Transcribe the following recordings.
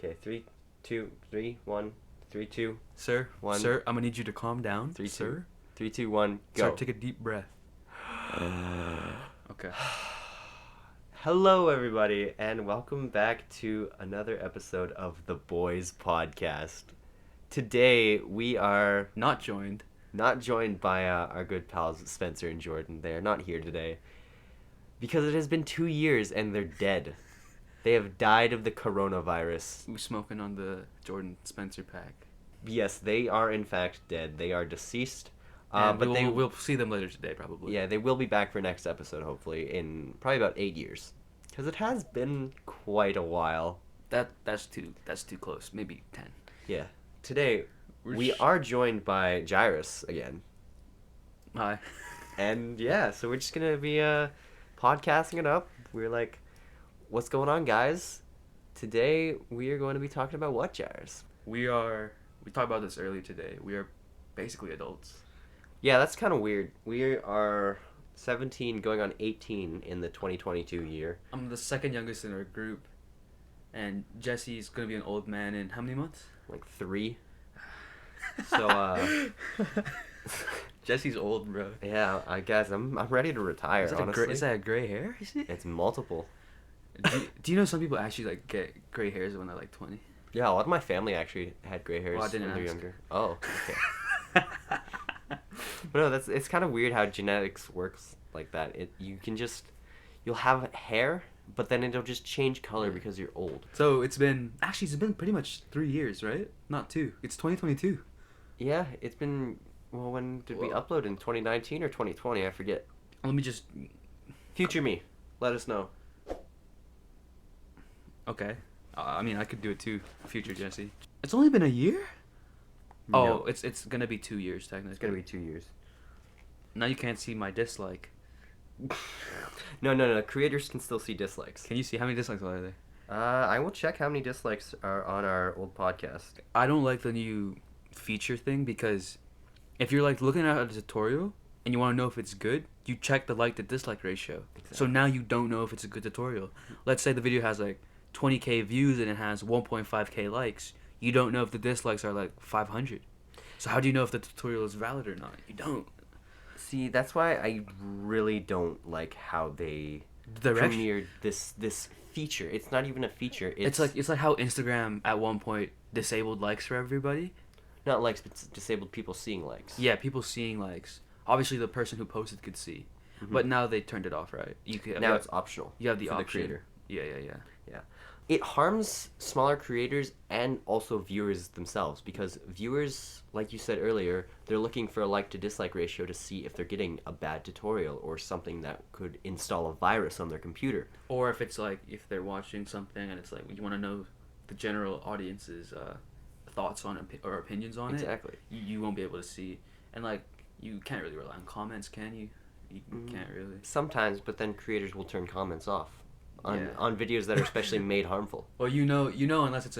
Okay, 3, 2, 3, 1, 3, 2, Sir, 1. sir, I'm gonna need you to calm down. 3, 2, sir. 3, 2, 1, go. Sir, take a deep breath. Okay. Hello, everybody, and welcome back to another episode of the Boys Podcast. Today, we are Not joined. not joined by our good pals Spencer and Jordan. They are not here today because it has been 2 years and they're dead. They have died of the coronavirus. We're smoking on the Jordan Spencer pack. Yes, they are in fact dead. They are deceased. And But we'll see them later today, probably. Yeah, they will be back for next episode, hopefully, in probably about 8 years. Because it has been quite a while. That's too close. Maybe 10. Yeah. Today, we are joined by Jairus again. Hi. And yeah, so we're just going to be podcasting it up. We're like, what's going on, guys? Today, we are going to be talking about what, Jairus? We talked about this earlier today. We are basically adults. Yeah, that's kind of weird. We are 17 going on 18 in the 2022 year. I'm the second youngest in our group. And Jesse's going to be an old man in how many months? Like 3. So, Jesse's old, bro. yeah, I guess I'm ready to retire, honestly. Is that a gray hair? Is it? It's multiple. Do you know some people actually like get gray hairs when they're like 20? Yeah, a lot of my family actually had gray hairs Well, I didn't when they're ask. younger. Oh, okay. But no, it's kind of weird how genetics works like that. You'll have hair, but then it'll just change color because you're old. So it's been pretty much 3 years, right? Not 2. It's 2022. Yeah, it's been, well, when did we upload? In 2019 or 2020? I forget. Let me just. Future me, let us know. Okay. I mean, I could do it too, future Jesse. It's only been a year? No. Oh, it's gonna be 2 years technically. It's gonna be 2 years. Now you can't see my dislike. No. Creators can still see dislikes. Can you see how many dislikes are there? I will check how many dislikes are on our old podcast. I don't like the new feature thing because if you're like looking at a tutorial and you want to know if it's good, you check the like to dislike ratio. Exactly. So now you don't know if it's a good tutorial. Let's say the video has like 20k views and it has 1.5k likes. You don't know if the dislikes are like 500. So how do you know if the tutorial is valid or not? You don't. See, that's why I really don't like how they Direction. premiered this feature. It's not even a feature. It's like how Instagram at one point disabled likes for everybody. not likes, but it's disabled people seeing likes. Yeah, people seeing likes. Obviously, the person who posted could see, but now they turned it off, right? Now it's optional. You have the for option. the creator. Yeah. Yeah. It harms smaller creators and also viewers themselves because viewers, like you said earlier, they're looking for a like to dislike ratio to see if they're getting a bad tutorial or something that could install a virus on their computer. Or if it's like, if they're watching something and it's like, you want to know the general audience's thoughts on it or opinions on Exactly. it, you won't be able to see. And like, you can't really rely on comments, can you? You can't really. Sometimes, but then creators will turn comments off Yeah. on videos that are especially made harmful. Well, you know, unless it's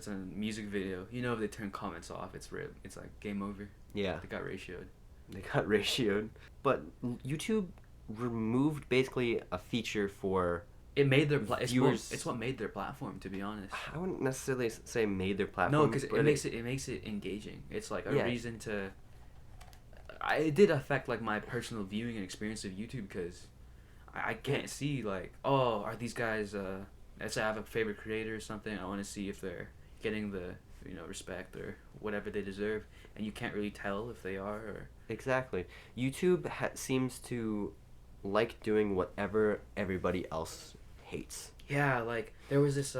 a music video, if they turn comments off, it's like game over. Yeah. They got ratioed. They got ratioed. But YouTube removed basically a feature for It made their viewers. It's what made their platform, to be honest. I wouldn't necessarily say made their platform. No, because it makes it engaging. It's like a Yeah. reason to. It did affect like my personal viewing and experience of YouTube because I can't see like, oh, are these guys? Let's say I have a favorite creator or something. I want to see if they're getting the respect or whatever they deserve, and you can't really tell if they are or. Exactly. YouTube seems to like doing whatever everybody else hates. Yeah, like there was this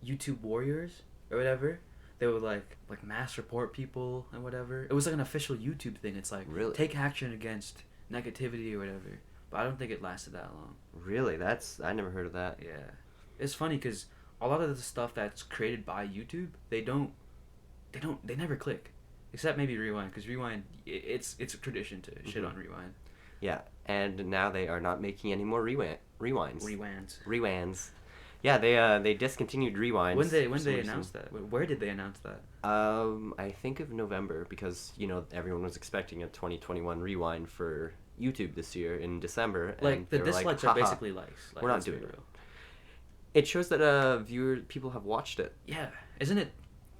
YouTube Warriors or whatever. They would like mass report people and whatever. It was like an official YouTube thing. It's like Really? take action against negativity or whatever. But I don't think it lasted that long. Really? I never heard of that. Yeah, it's funny because a lot of the stuff that's created by YouTube, they never click, except maybe Rewind, because Rewind, it's a tradition to shit on Rewind. Yeah, and now they are not making any more rewinds. Rewands. Yeah, they discontinued rewinds. When they announced that? Where did they announce that? I think of November because everyone was expecting a 2021 rewind for YouTube this year in December. Like and the they were dislikes like, are basically likes. Like, we're not let's be doing it. real. It shows that people have watched it. Yeah, isn't it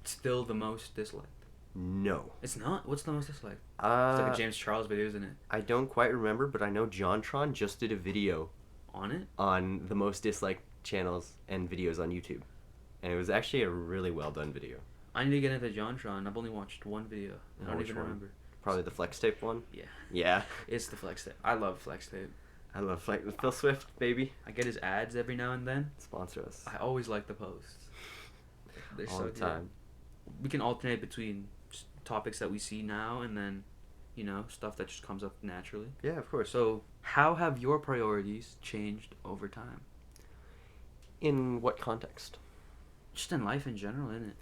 still the most disliked? No. It's not. What's the most disliked? It's like a Uh, James Charles video, isn't it? I don't quite remember, but I know JonTron just did a video On it? on the most disliked channels and videos on YouTube, and it was actually a really well done video. I need to get into JonTron. I've only watched one video. I don't Which even one? remember. Probably the flex tape one. Yeah. Yeah, It's the flex tape. I love flex tape. I love flex. Phil Swift, baby, I get his ads every now and then. sponsor us I always like the posts. They're all so the good. time. We can alternate between topics that we see now and then, stuff that just comes up naturally. Yeah, of course. So, how have your priorities changed over time? In what context? Just in life in general, isn't it?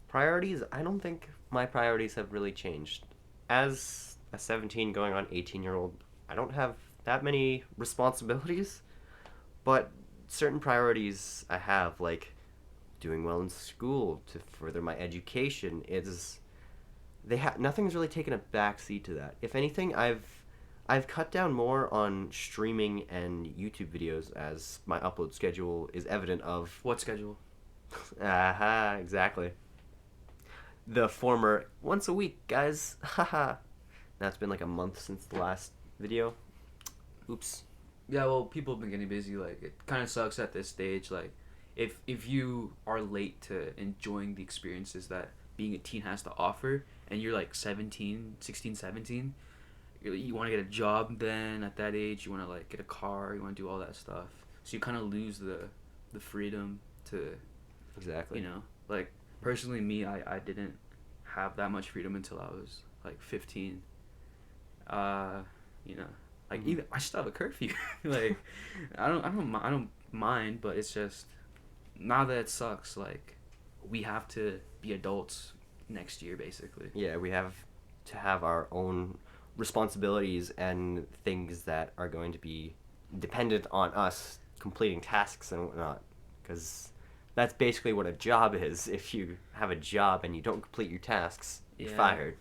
Priorities? I don't think my priorities have really changed. As a 17 going on 18-year-old, I don't have that many responsibilities, but certain priorities I have, like doing well in school to further my education, nothing's really taken a backseat to that. If anything, I've cut down more on streaming and YouTube videos as my upload schedule is evident of. What schedule? Aha, exactly. The former once a week, guys. Haha. Now it's been like a month since the last video. Oops. Yeah, well, people have been getting busy. Like, it kind of sucks at this stage. Like, if you are late to enjoying the experiences that being a teen has to offer, and you're like 17, 16, 17, you want to get a job then at that age, you want to like get a car, you want to do all that stuff. So you kind of lose the freedom to, Exactly. like, personally, me, I didn't have that much freedom until I was like 15. Like, even I still have a curfew. Like, I don't mind, but it's just now that it sucks. Like, we have to be adults next year, basically. Yeah, we have to have our own responsibilities and things that are going to be dependent on us completing tasks and whatnot. Because that's basically what a job is. If you have a job and you don't complete your tasks, you're Yeah. fired.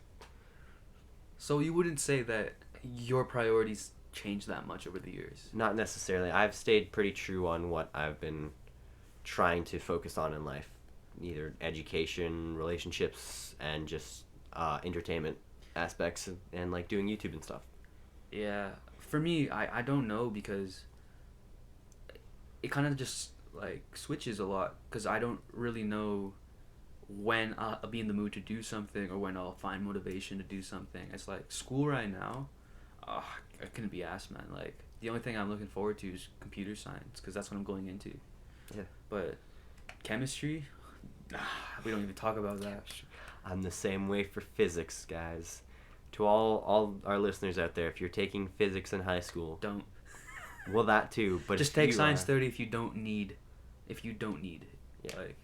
So you wouldn't say that your priorities changed that much over the years? Not necessarily. I've stayed pretty true on what I've been trying to focus on in life, either education, relationships, and just entertainment aspects, and like doing YouTube and stuff. Yeah. For me, I don't know, because it kind of just like switches a lot, because I don't really know when I'll be in the mood to do something or when I'll find motivation to do something. It's like school right now. I couldn't be asked, man. Like, the only thing I'm looking forward to is computer science, because that's what I'm going into. Yeah. But chemistry, we don't even talk about that. I'm the same way for physics, guys. To all our listeners out there, if you're taking physics in high school, Don't. well, that too, but Just if take you, science 30 if you don't need it. Yeah. Like,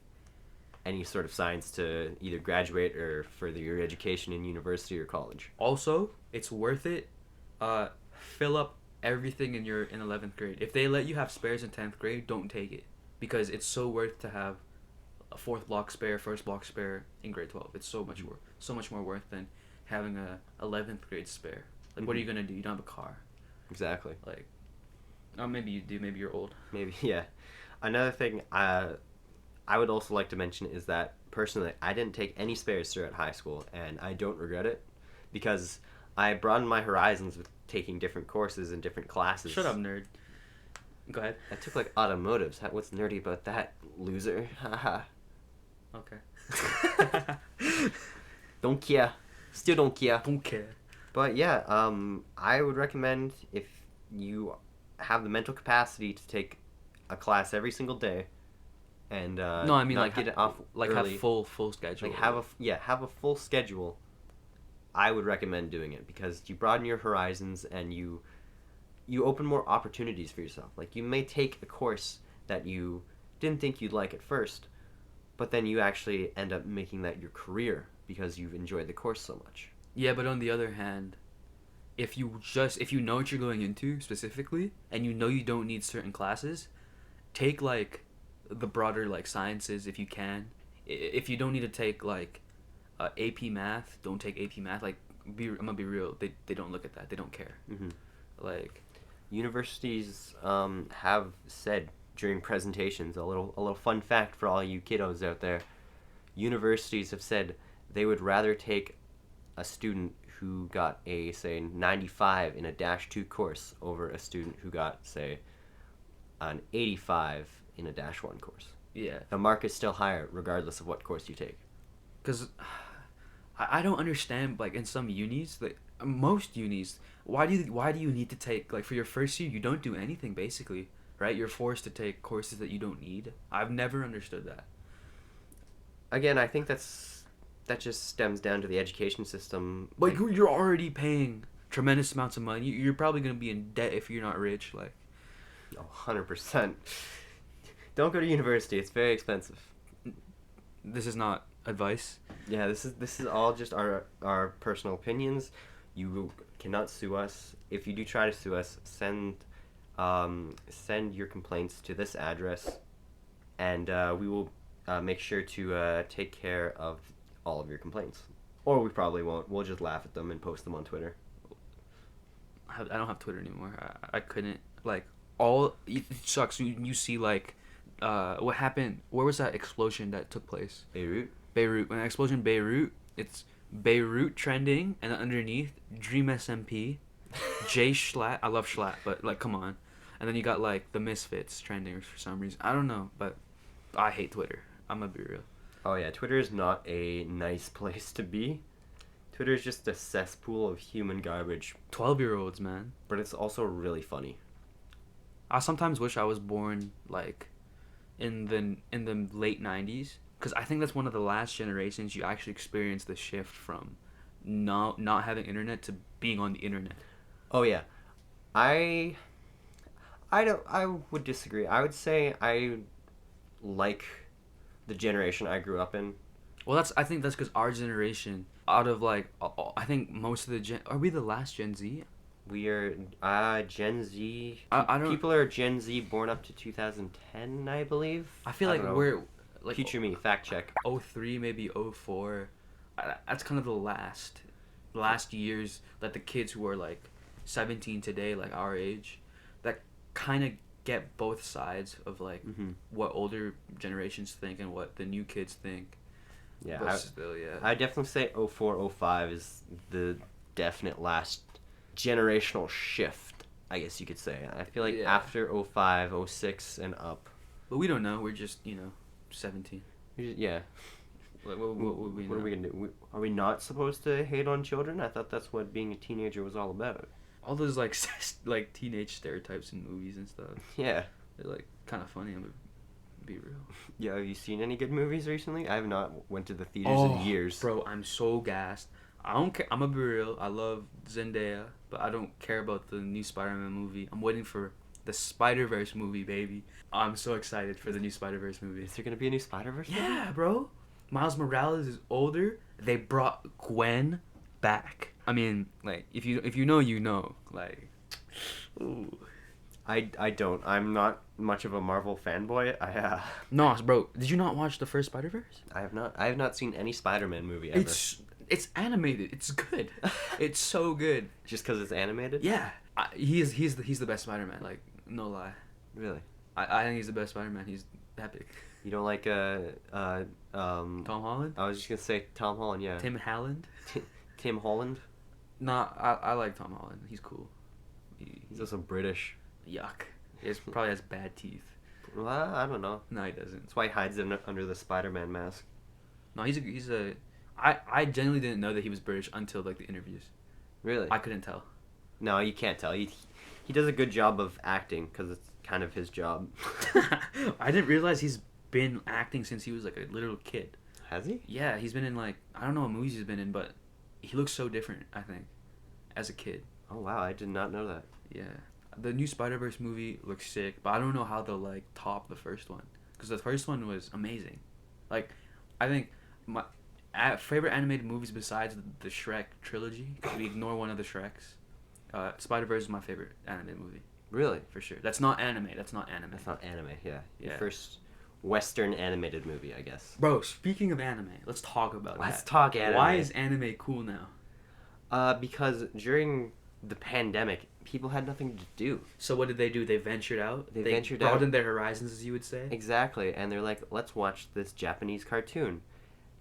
any sort of science to either graduate or further your education in university or college. also, it's worth it. Fill up everything in 11th grade. If they let you have spares in 10th grade, don't take it, because it's so worth to have a fourth block spare, first block spare in grade 12. It's so much more worth than having a 11th grade spare. Like, what are you gonna do? You don't have a car. Exactly. Like, oh, maybe you do. Maybe you're old. Maybe, yeah. Another thing I would also like to mention is that, personally, I didn't take any spares throughout high school, and I don't regret it, because I broadened my horizons with taking different courses and different classes. Shut up, nerd. Go ahead. I took, like, automotives. What's nerdy about that, loser? Haha. Okay. Don't care. Still don't care. Don't care. But yeah, I would recommend, if you have the mental capacity to take a class every single day, and No, I mean, not like, get it off like early, have full schedule. like have a full schedule. I would recommend doing it, because you broaden your horizons and you open more opportunities for yourself. Like, you may take a course that you didn't think you'd like at first, but then you actually end up making that your career because you've enjoyed the course so much. Yeah, but on the other hand, if you know what you're going into specifically, and you know you don't need certain classes, take like the broader like sciences if you can. If you don't need to take like AP math, don't take AP math. Like, I'm gonna be real, they don't look at that. They don't care. Mm-hmm. Like, Universities have said during presentations. A little fun fact for all you kiddos out there: universities have said they would rather take a student who got a, say, 95 in a Dash 2 course over a student who got, say, an 85 in a Dash 1 course. Yeah. The mark is still higher regardless of what course you take. Because I don't understand, like, in some unis, like, most unis, why do you need to take, like, for your first year, you don't do anything, basically, right? You're forced to take courses that you don't need. I've never understood that. Again, I think that just stems down to the education system. Like, you're already paying tremendous amounts of money. You're probably going to be in debt if you're not rich, like. 100%. Don't go to university. It's very expensive. This is not advice. Yeah, this is all just our personal opinions. You cannot sue us. If you do try to sue us, send your complaints to this address, and we will make sure to take care of all of your complaints. Or we probably won't. We'll just laugh at them and post them on Twitter. I don't have Twitter anymore. I couldn't, like, it sucks. You see, like, what happened? Where was that explosion that took place? Beirut. When explosion Beirut, it's Beirut trending, and underneath Dream SMP, Jay Schlatt. I love Schlatt, but, like, come on. And then you got, like, the Misfits trending for some reason. I don't know, but I hate Twitter. I'm gonna be real. Oh yeah, Twitter is not a nice place to be. Twitter is just a cesspool of human garbage. 12-year-olds, man. But it's also really funny. I sometimes wish I was born, like, in the late 90s, because I think that's one of the last generations you actually experience the shift from not having internet to being on the internet. Oh yeah, I would disagree. I would say I like the generation I grew up in. Well, I think that's because our generation, out of, like, I think most of the are we the last Gen Z? We are Gen Z. I don't. People are Gen Z born up to 2010, I believe. I feel like we're like Future me, fact check. 03, maybe 04. That's kind of the last years that the kids who are, like, 17 today, like our age, that kind of get both sides of, like, what older generations think and what the new kids think. Yeah, but still, yeah. I definitely say 04, 05 is the definite last generational shift, I guess you could say. I feel like after 05, 06 and up. But we don't know. We're just, 17. Yeah. What would we know? What are we going to do? Are we not supposed to hate on children? I thought that's what being a teenager was all about. All those, like, like, teenage stereotypes in movies and stuff. Yeah. They're, like, kind of funny. I'm gonna be real. Yeah, have you seen any good movies recently? I have not went to the theaters in years. Bro, I'm so gassed. I don't care. I'm gonna be real. I love Zendaya, but I don't care about the new Spider-Man movie. I'm waiting for the Spiderverse movie, baby. I'm so excited for the new Spiderverse movie. Is there gonna be a new Spider-Verse movie? Yeah, bro. Miles Morales is older. They brought Gwen back. I mean, like, if you know, you know. Like, ooh. I don't. I'm not much of a Marvel fanboy. No, bro. Did you not watch the first Spider-Verse? I have not. I have not seen any Spider-Man movie ever. It's animated. It's good. It's so good. Just because it's animated? Yeah. He's the best Spider-Man. Like, no lie. Really? I think he's the best Spider-Man. He's epic. You don't like Tom Holland? I was just gonna say Tom Holland. Yeah. Tim Holland? Tim Holland? Nah, I like Tom Holland. He's cool. He's also British. Yuck. He probably has bad teeth. Well, I don't know. No, he doesn't. That's why he hides it under the Spider-Man mask. No, he's a. I genuinely didn't know that he was British until, like, the interviews. Really? I couldn't tell. No, you can't tell. He does a good job of acting because it's kind of his job. I didn't realize he's been acting since he was, like, a little kid. Has he? Yeah, he's been in, like, I don't know what movies he's been in, but he looks so different, I think, as a kid. Oh wow, I did not know that. Yeah. The new Spider-Verse movie looks sick, but I don't know how they'll, like, top the first one, because the first one was amazing. Like, I think my favorite animated movies besides the Shrek trilogy, because we ignore one of the Shreks, Spider-Verse is my favorite animated movie. Really? For sure. That's not anime. That's not anime. Yeah. Your first Western animated movie, I guess. Bro, speaking of anime, let's talk about that. Let's talk anime. Why is anime cool now? Because during the pandemic, people had nothing to do. So what did they do? They ventured out. They ventured out. Broadened their horizons, as you would say. Exactly, and they're like, let's watch this Japanese cartoon.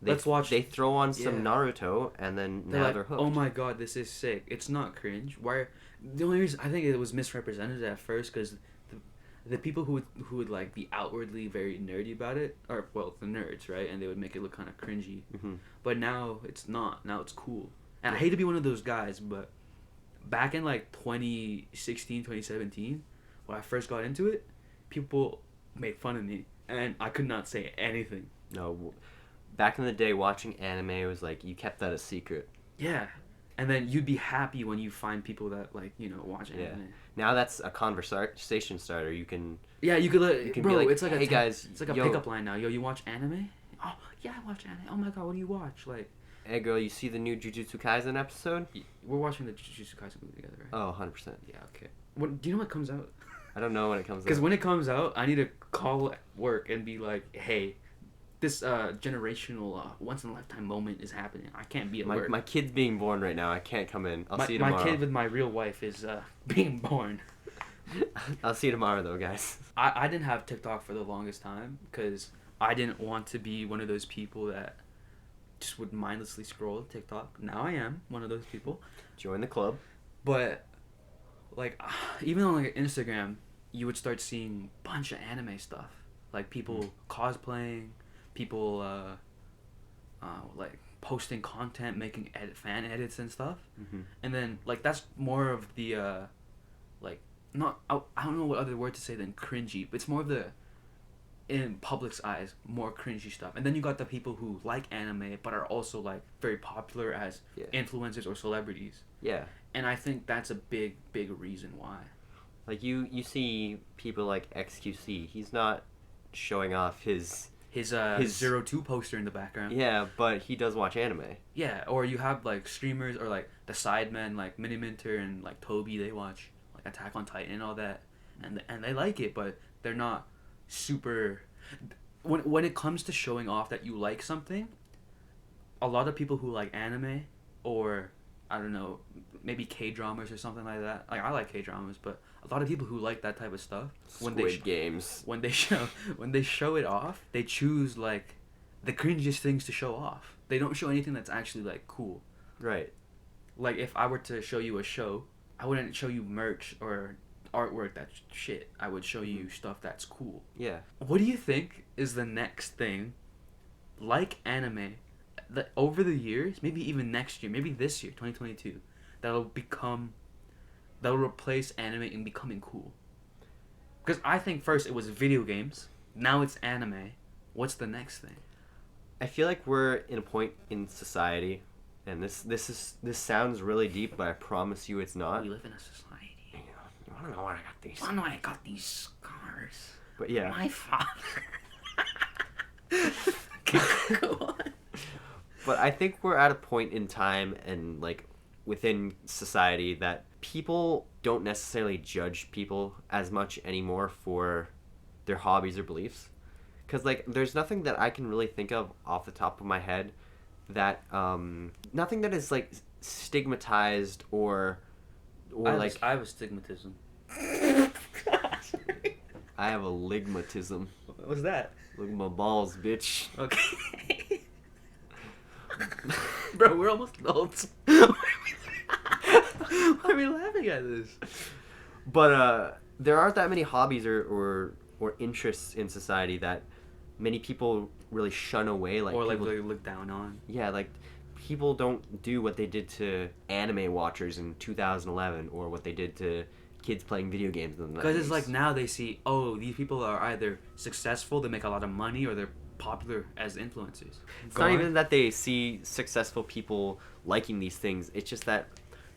Let's watch. They throw on some Naruto, and then now they're hooked. Oh my god, this is sick. It's not cringe. Why? The only reason I think it was misrepresented at first because the people who would like be outwardly very nerdy about it are, well, the nerds, right? And they would make it look kind of cringy. Mm-hmm. But now it's not. Now it's cool. And I hate to be one of those guys, but back in like 2016, 2017, when I first got into it, people made fun of me, and I could not say anything. No, back in the day, watching anime was like, you kept that a secret. Yeah. And then you'd be happy when you find people that, like, you know, watch anime. Yeah. Now that's a conversation starter. You can... Yeah, you could can bro, be like, it's like hey guys, it's like a pickup line now. Yo, you watch anime? Oh, yeah, I watch anime. Oh my god, what do you watch? Like, hey girl, you see the new Jujutsu Kaisen episode? we're watching the Jujutsu Kaisen movie together, right? Oh, 100%. Yeah, okay. What, do you know what comes out? I don't know when it comes out. Because when it comes out, I need to call work and be like, hey, this generational once-in-a-lifetime moment is happening. I can't be at work. My kid's being born right now. I can't come in. I'll see you tomorrow. My kid with my real wife is being born. I'll see you tomorrow, though, guys. I didn't have TikTok for the longest time because I didn't want to be one of those people that just would mindlessly scroll TikTok. Now I am one of those people. Join the club. But, like, even on like Instagram, you would start seeing a bunch of anime stuff. Like, people cosplaying, people, like, posting content, making fan edits and stuff. Mm-hmm. And then, like, that's more of the, like, not, I don't know what other word to say than cringy, but it's more of the, in public's eyes, more cringy stuff. And then you got the people who like anime, but are also, like, very popular as influencers or celebrities. Yeah. And I think that's a big, big reason why. Like, you see people like XQC. He's not showing off his 02 poster in the background. Yeah, but he does watch anime. Yeah, or you have, like, streamers or, like, the Sidemen, like Mini Minter and, like, Toby, they watch, like, Attack on Titan and all that. And they like it, but they're not super... When it comes to showing off that you like something, a lot of people who like anime or, I don't know, maybe K-dramas or something like that. Like, I like K-dramas, but a lot of people who like that type of stuff, Games. When they show it off, they choose, like, the cringiest things to show off. They don't show anything that's actually, like, cool. Right. Like, if I were to show you a show, I wouldn't show you merch or artwork that's shit. I would show you stuff that's cool. Yeah. What do you think is the next thing, like anime, that over the years, maybe even next year, maybe this year, 2022, that'll replace anime in becoming cool? Because I think first it was video games, now it's anime. What's the next thing? I feel like we're in a point in society, and this sounds really deep, but I promise you it's not. We live in a society. I don't know why I got these. I don't know why I got these scars. But yeah. My father. Go on. But I think we're at a point in time and, like, within society that people don't necessarily judge people as much anymore for their hobbies or beliefs. Because, like, there's nothing that I can really think of off the top of my head that, nothing that is, like, stigmatized or I have astigmatism. I have a ligmatism. What was that? Look at my balls, bitch. Okay. Bro, we're almost adults. Why are we laughing at this? But there aren't that many hobbies or interests in society that many people really shun away. Like, or, like, people, they look down on. Yeah, like, people don't do what they did to anime watchers in 2011 or what they did to kids playing video games in the 90s. Because it's like now they see, oh, these people are either successful, they make a lot of money, or they're popular as influencers. It's not even that they see successful people liking these things. It's just that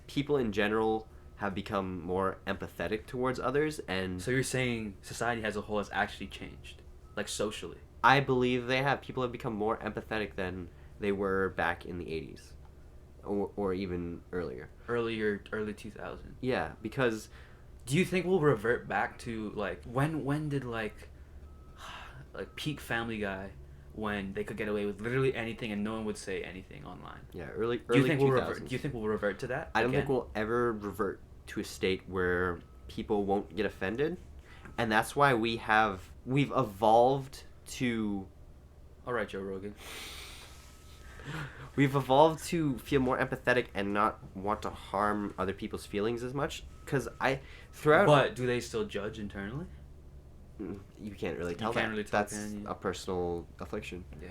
people in general have become more empathetic towards others. And so you're saying society as a whole has actually changed, like, socially? I believe they have. People have become more empathetic than they were back in the 80s or even earlier. Early 2000. Yeah, because... Do you think we'll revert back to, like, when did, like peak Family Guy, when they could get away with literally anything and no one would say anything online. Yeah, early Do you think 2000s. we'll revert? Do you think we'll revert to that? I don't again? think we'll ever revert to a state where people won't get offended, and that's why we've evolved to All right, Joe Rogan. we've evolved to feel more empathetic and not want to harm other people's feelings as much. Because But do they still judge internally? you can't really tell You can't that. really tell, That's can you? a personal affliction. Yeah.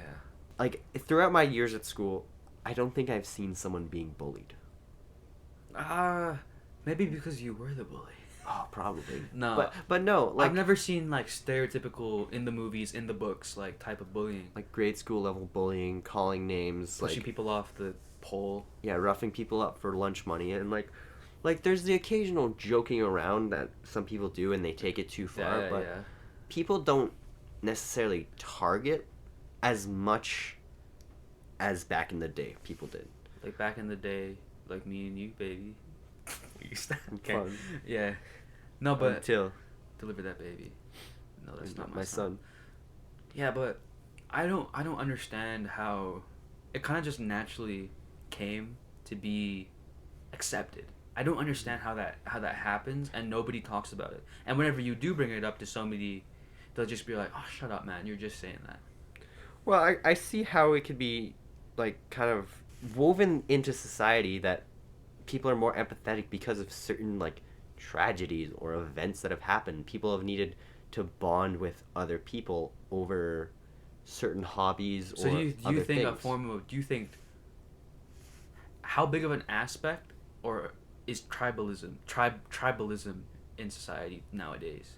Like throughout my years at school, I don't think I've seen someone being bullied. Maybe because you were the bully. Oh, probably. No. But no, like I've never seen like stereotypical in the movies, in the books, like type of bullying. like grade school level bullying, calling names, Pushing like people off the pole. yeah, roughing people up for lunch money, and like there's the occasional joking around that some people do and they take it too far, Yeah, but yeah. people don't necessarily target as much as back in the day people did. Like back in the day, like me and you, baby. We used to Fun. Yeah. No, but Until deliver that baby. No, that's not my son. Yeah, but I don't understand how it kind of just naturally came to be accepted. I don't understand how that happens, and nobody talks about it. And whenever you do bring it up to somebody, they'll just be like, "Oh, shut up, man! You're just saying that." Well, I see how it could be like kind of woven into society that people are more empathetic because of certain like tragedies or events that have happened. People have needed to bond with other people over certain hobbies So or do you other think things. do you think how big of an aspect or is tribalism in society nowadays?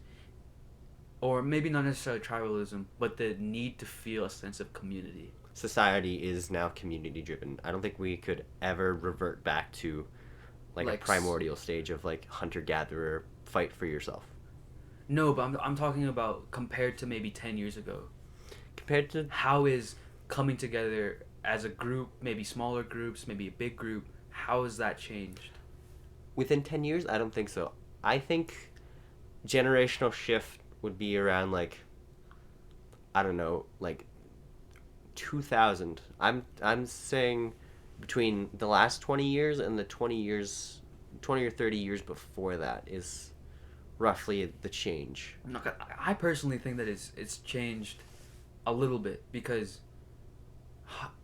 Or maybe not necessarily tribalism, but the need to feel a sense of community. Society is now community driven. I don't think we could ever revert back to like a primordial stage of like hunter gatherer, fight for yourself. No, but I'm talking about compared to maybe 10 years ago. Compared to How is coming together as a group, maybe smaller groups, maybe a big group, how has that changed? within 10 years, I don't think so. I think generational shift would be around like I don't know, like 2000. I'm saying between the last 20 years and the 20 or 30 years before that is roughly the change. I personally think that it's changed a little bit because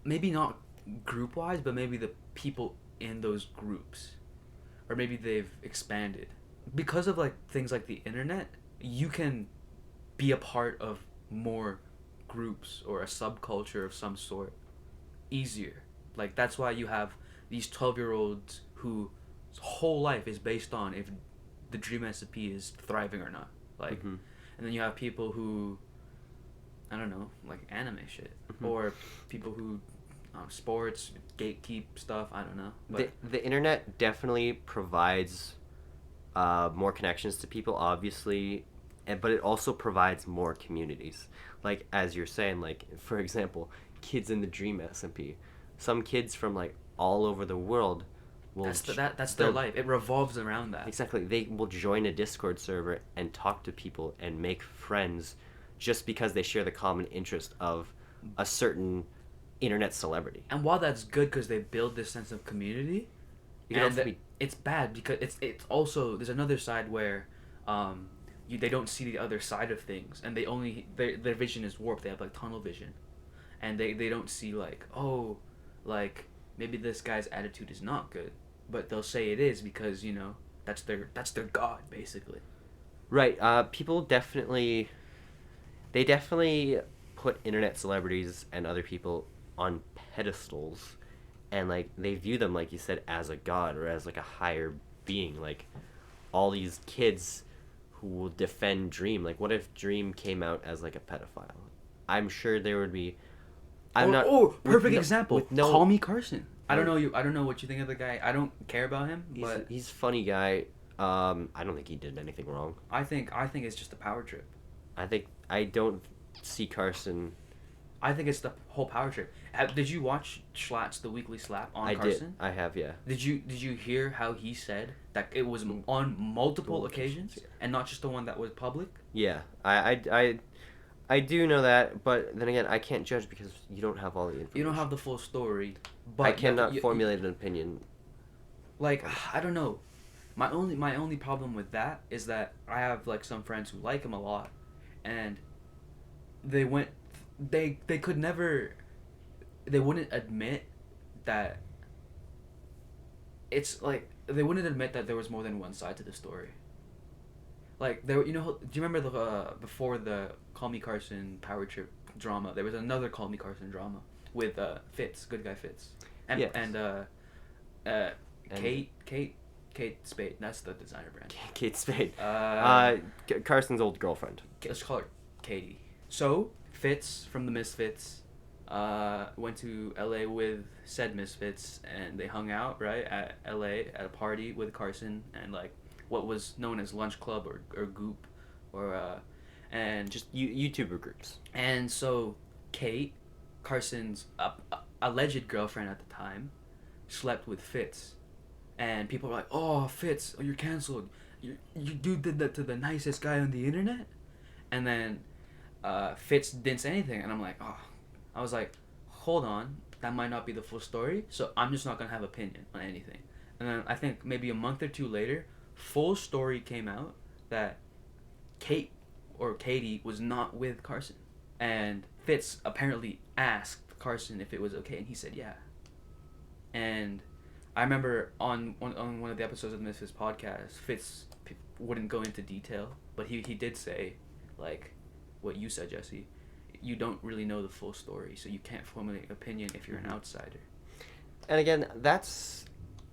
maybe not group wise, but maybe the people in those groups, or maybe they've expanded because of like things like the internet. You can be a part of more groups or a subculture of some sort easier. Like that's why you have these 12-year-olds whose whole life is based on if the dream recipe is thriving or not. Like, Mhm. and then you have people who, I don't know, like anime shit, Mhm. or people who, sports, gatekeep stuff. I don't know. But The internet definitely provides more connections to people, obviously, but it also provides more communities. Like as you're saying, like for example, kids in the Dream SMP. Some kids from like all over the world will that's their life. It revolves around that. exactly. They will join a Discord server and talk to people and make friends just because they share the common interest of a certain internet celebrity. And while that's good because they build this sense of community, It can also and be it's bad because it's also there's another side where they don't see the other side of things, and they only their vision is warped. They have like tunnel vision, and they don't see like, oh, like maybe this guy's attitude is not good, but they'll say it is because that's their god basically. right. People definitely put internet celebrities and other people on pedestals, and like they view them, like you said, as a god or as like a higher being. Like all these kids who will defend Dream. Like what if Dream came out as like a pedophile? I'm sure there would be. Perfect example. With no, Call Me Carson. I don't know you. I don't know what you think of the guy. I don't care about him, but he's a funny guy. I don't think he did anything wrong. I think it's just a power trip. I don't see Carson. I think it's the whole power trip. Did you watch Schlatt's The Weekly Slap on Carson? I have, yeah. Did you hear how he said that it was on multiple occasions and not just the one that was public? Yeah, I do know that, but then again, I can't judge because you don't have all the information. You don't have the full story, I but cannot formulate an opinion. like I don't know. My only problem with that is that I have like some friends who like him a lot, and they went they could never they wouldn't admit that it's like they wouldn't admit that there was more than one side to the story. Like there, do you remember the before the Call Me Carson power trip drama? There was another Call Me Carson drama with Fitz, good guy Fitz, and Yes. uh, And Kate Spade. That's the designer brand. Kate Spade. Uh, Carson's old girlfriend. let's call her Katie. So Fitz from the Misfits went to LA with said Misfits, and they hung out right at LA at a party with Carson and like what was known as Lunch Club or Goop, or and Just YouTuber groups. and so Kate, Carson's alleged girlfriend at the time, slept with Fitz, and people were like, "Oh, Fitz, oh, you're canceled. You dude did that to the nicest guy on the internet," and then Fitz didn't say anything, and I'm like, oh, I was like, hold on, that might not be the full story, so I'm just not gonna have opinion on anything. And then I think maybe a month or two later, full story came out that Kate or Katie was not with Carson, and Fitz apparently asked Carson if it was okay, and he said yeah. And I remember on one of the episodes of the Misfits podcast, Fitz wouldn't go into detail, but he did say, like, what you said, Jesse. You don't really know the full story, so you can't formulate an opinion if you're an outsider. And again,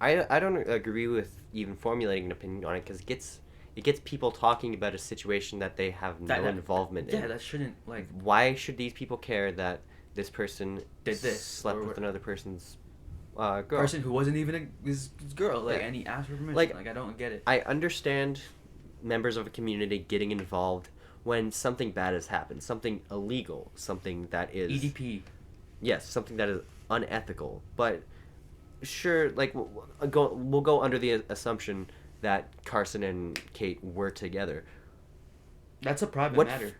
I don't agree with even formulating an opinion on it because it gets people talking about a situation that they have no involvement in. Yeah, that shouldn't, like... Why should these people care that this person did this slept with another person's girl? Person who wasn't even his girl, like, Yeah. and he asked for permission. Like, I don't get it. I understand members of a community getting involved when something bad has happened, something illegal, something that is... EDP. Yes, something that is unethical. But sure, like, we'll go under the assumption that Carson and Kate were together. That's a private matter.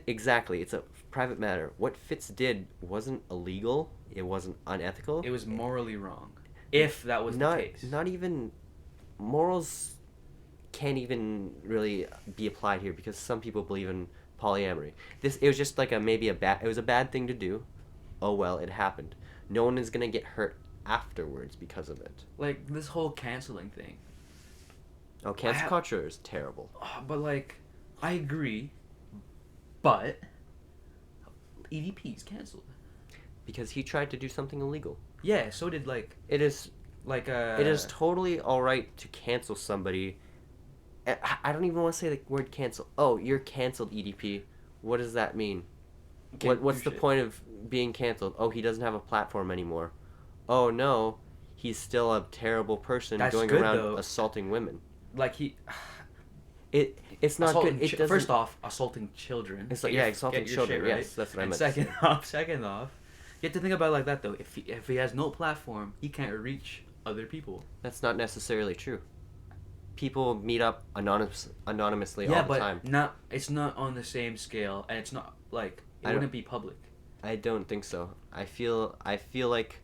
Exactly, it's a private matter. What Fitz did wasn't illegal, it wasn't unethical. It was morally wrong. If that was the case. Not even... Morals can't even really be applied here because some people believe in polyamory. It was just like it was a bad thing to do. Oh well, it happened. No one is gonna get hurt afterwards because of it. Like, this whole canceling thing. Oh, cancel culture is terrible. But, like, I agree, but EDP's canceled. Because he tried to do something illegal. Yeah, so did, like... It is totally alright to cancel somebody. I don't even want to say the word cancel. Oh, you're canceled, EDP. What does that mean? What's the point of being canceled? Oh, he doesn't have a platform anymore. Oh, no, he's still a terrible person going around assaulting women. Like, It's not good. It doesn't... First off, assaulting children. It's like, assaulting children. Shit, right? Yes, that's what I meant. Second off, you have to think about it like that though. If he has no platform, he can't reach other people. That's not necessarily true. People meet up anonymously all the time. Yeah, but it's not on the same scale, and it's not like it wouldn't be public. I don't think so. I feel like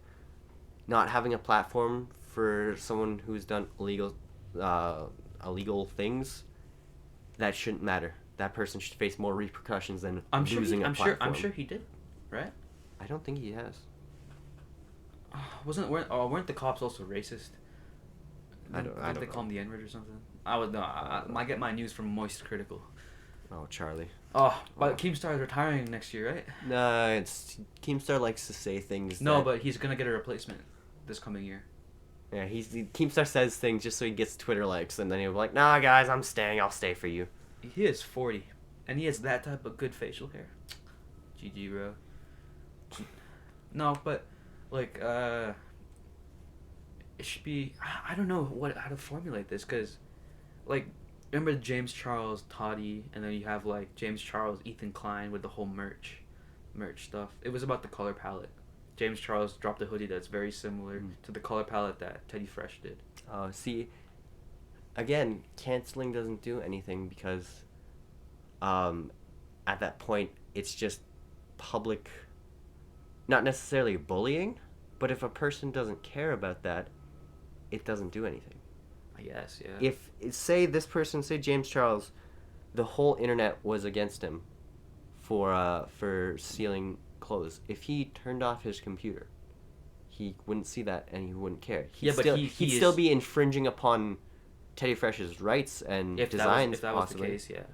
not having a platform for someone who's done illegal things, that shouldn't matter. That person should face more repercussions than losing a platform. I'm sure he did, right? I don't think he has. Weren't the cops also racist? I don't they call him the N-word or something? I get my news from Moist Critical. Oh, Charlie. Oh, but Keemstar is retiring next year, right? No, it's Keemstar likes to say things. No, but he's gonna get a replacement this coming year. Yeah, Keemstar says things just so he gets Twitter likes, and then he'll be like, "Nah, guys, I'm staying. I'll stay for you." He is 40, and he has that type of good facial hair. GG, bro. No, but like, it should be. I don't know how to formulate this, cause, like, remember James Charles, Toddy, and then you have like James Charles, Ethan Klein with the whole merch stuff. It was about the color palette. James Charles dropped a hoodie that's very similar to the color palette that Teddy Fresh did. See, again, canceling doesn't do anything because, at that point, it's just public, not necessarily bullying, but if a person doesn't care about that, it doesn't do anything. I guess, yeah. If say this person, say James Charles, the whole internet was against him for stealing clothes. If he turned off his computer, he wouldn't see that and he wouldn't care. He'd still be infringing upon Teddy Fresh's rights and if designs. If that possibly. was the case, yeah.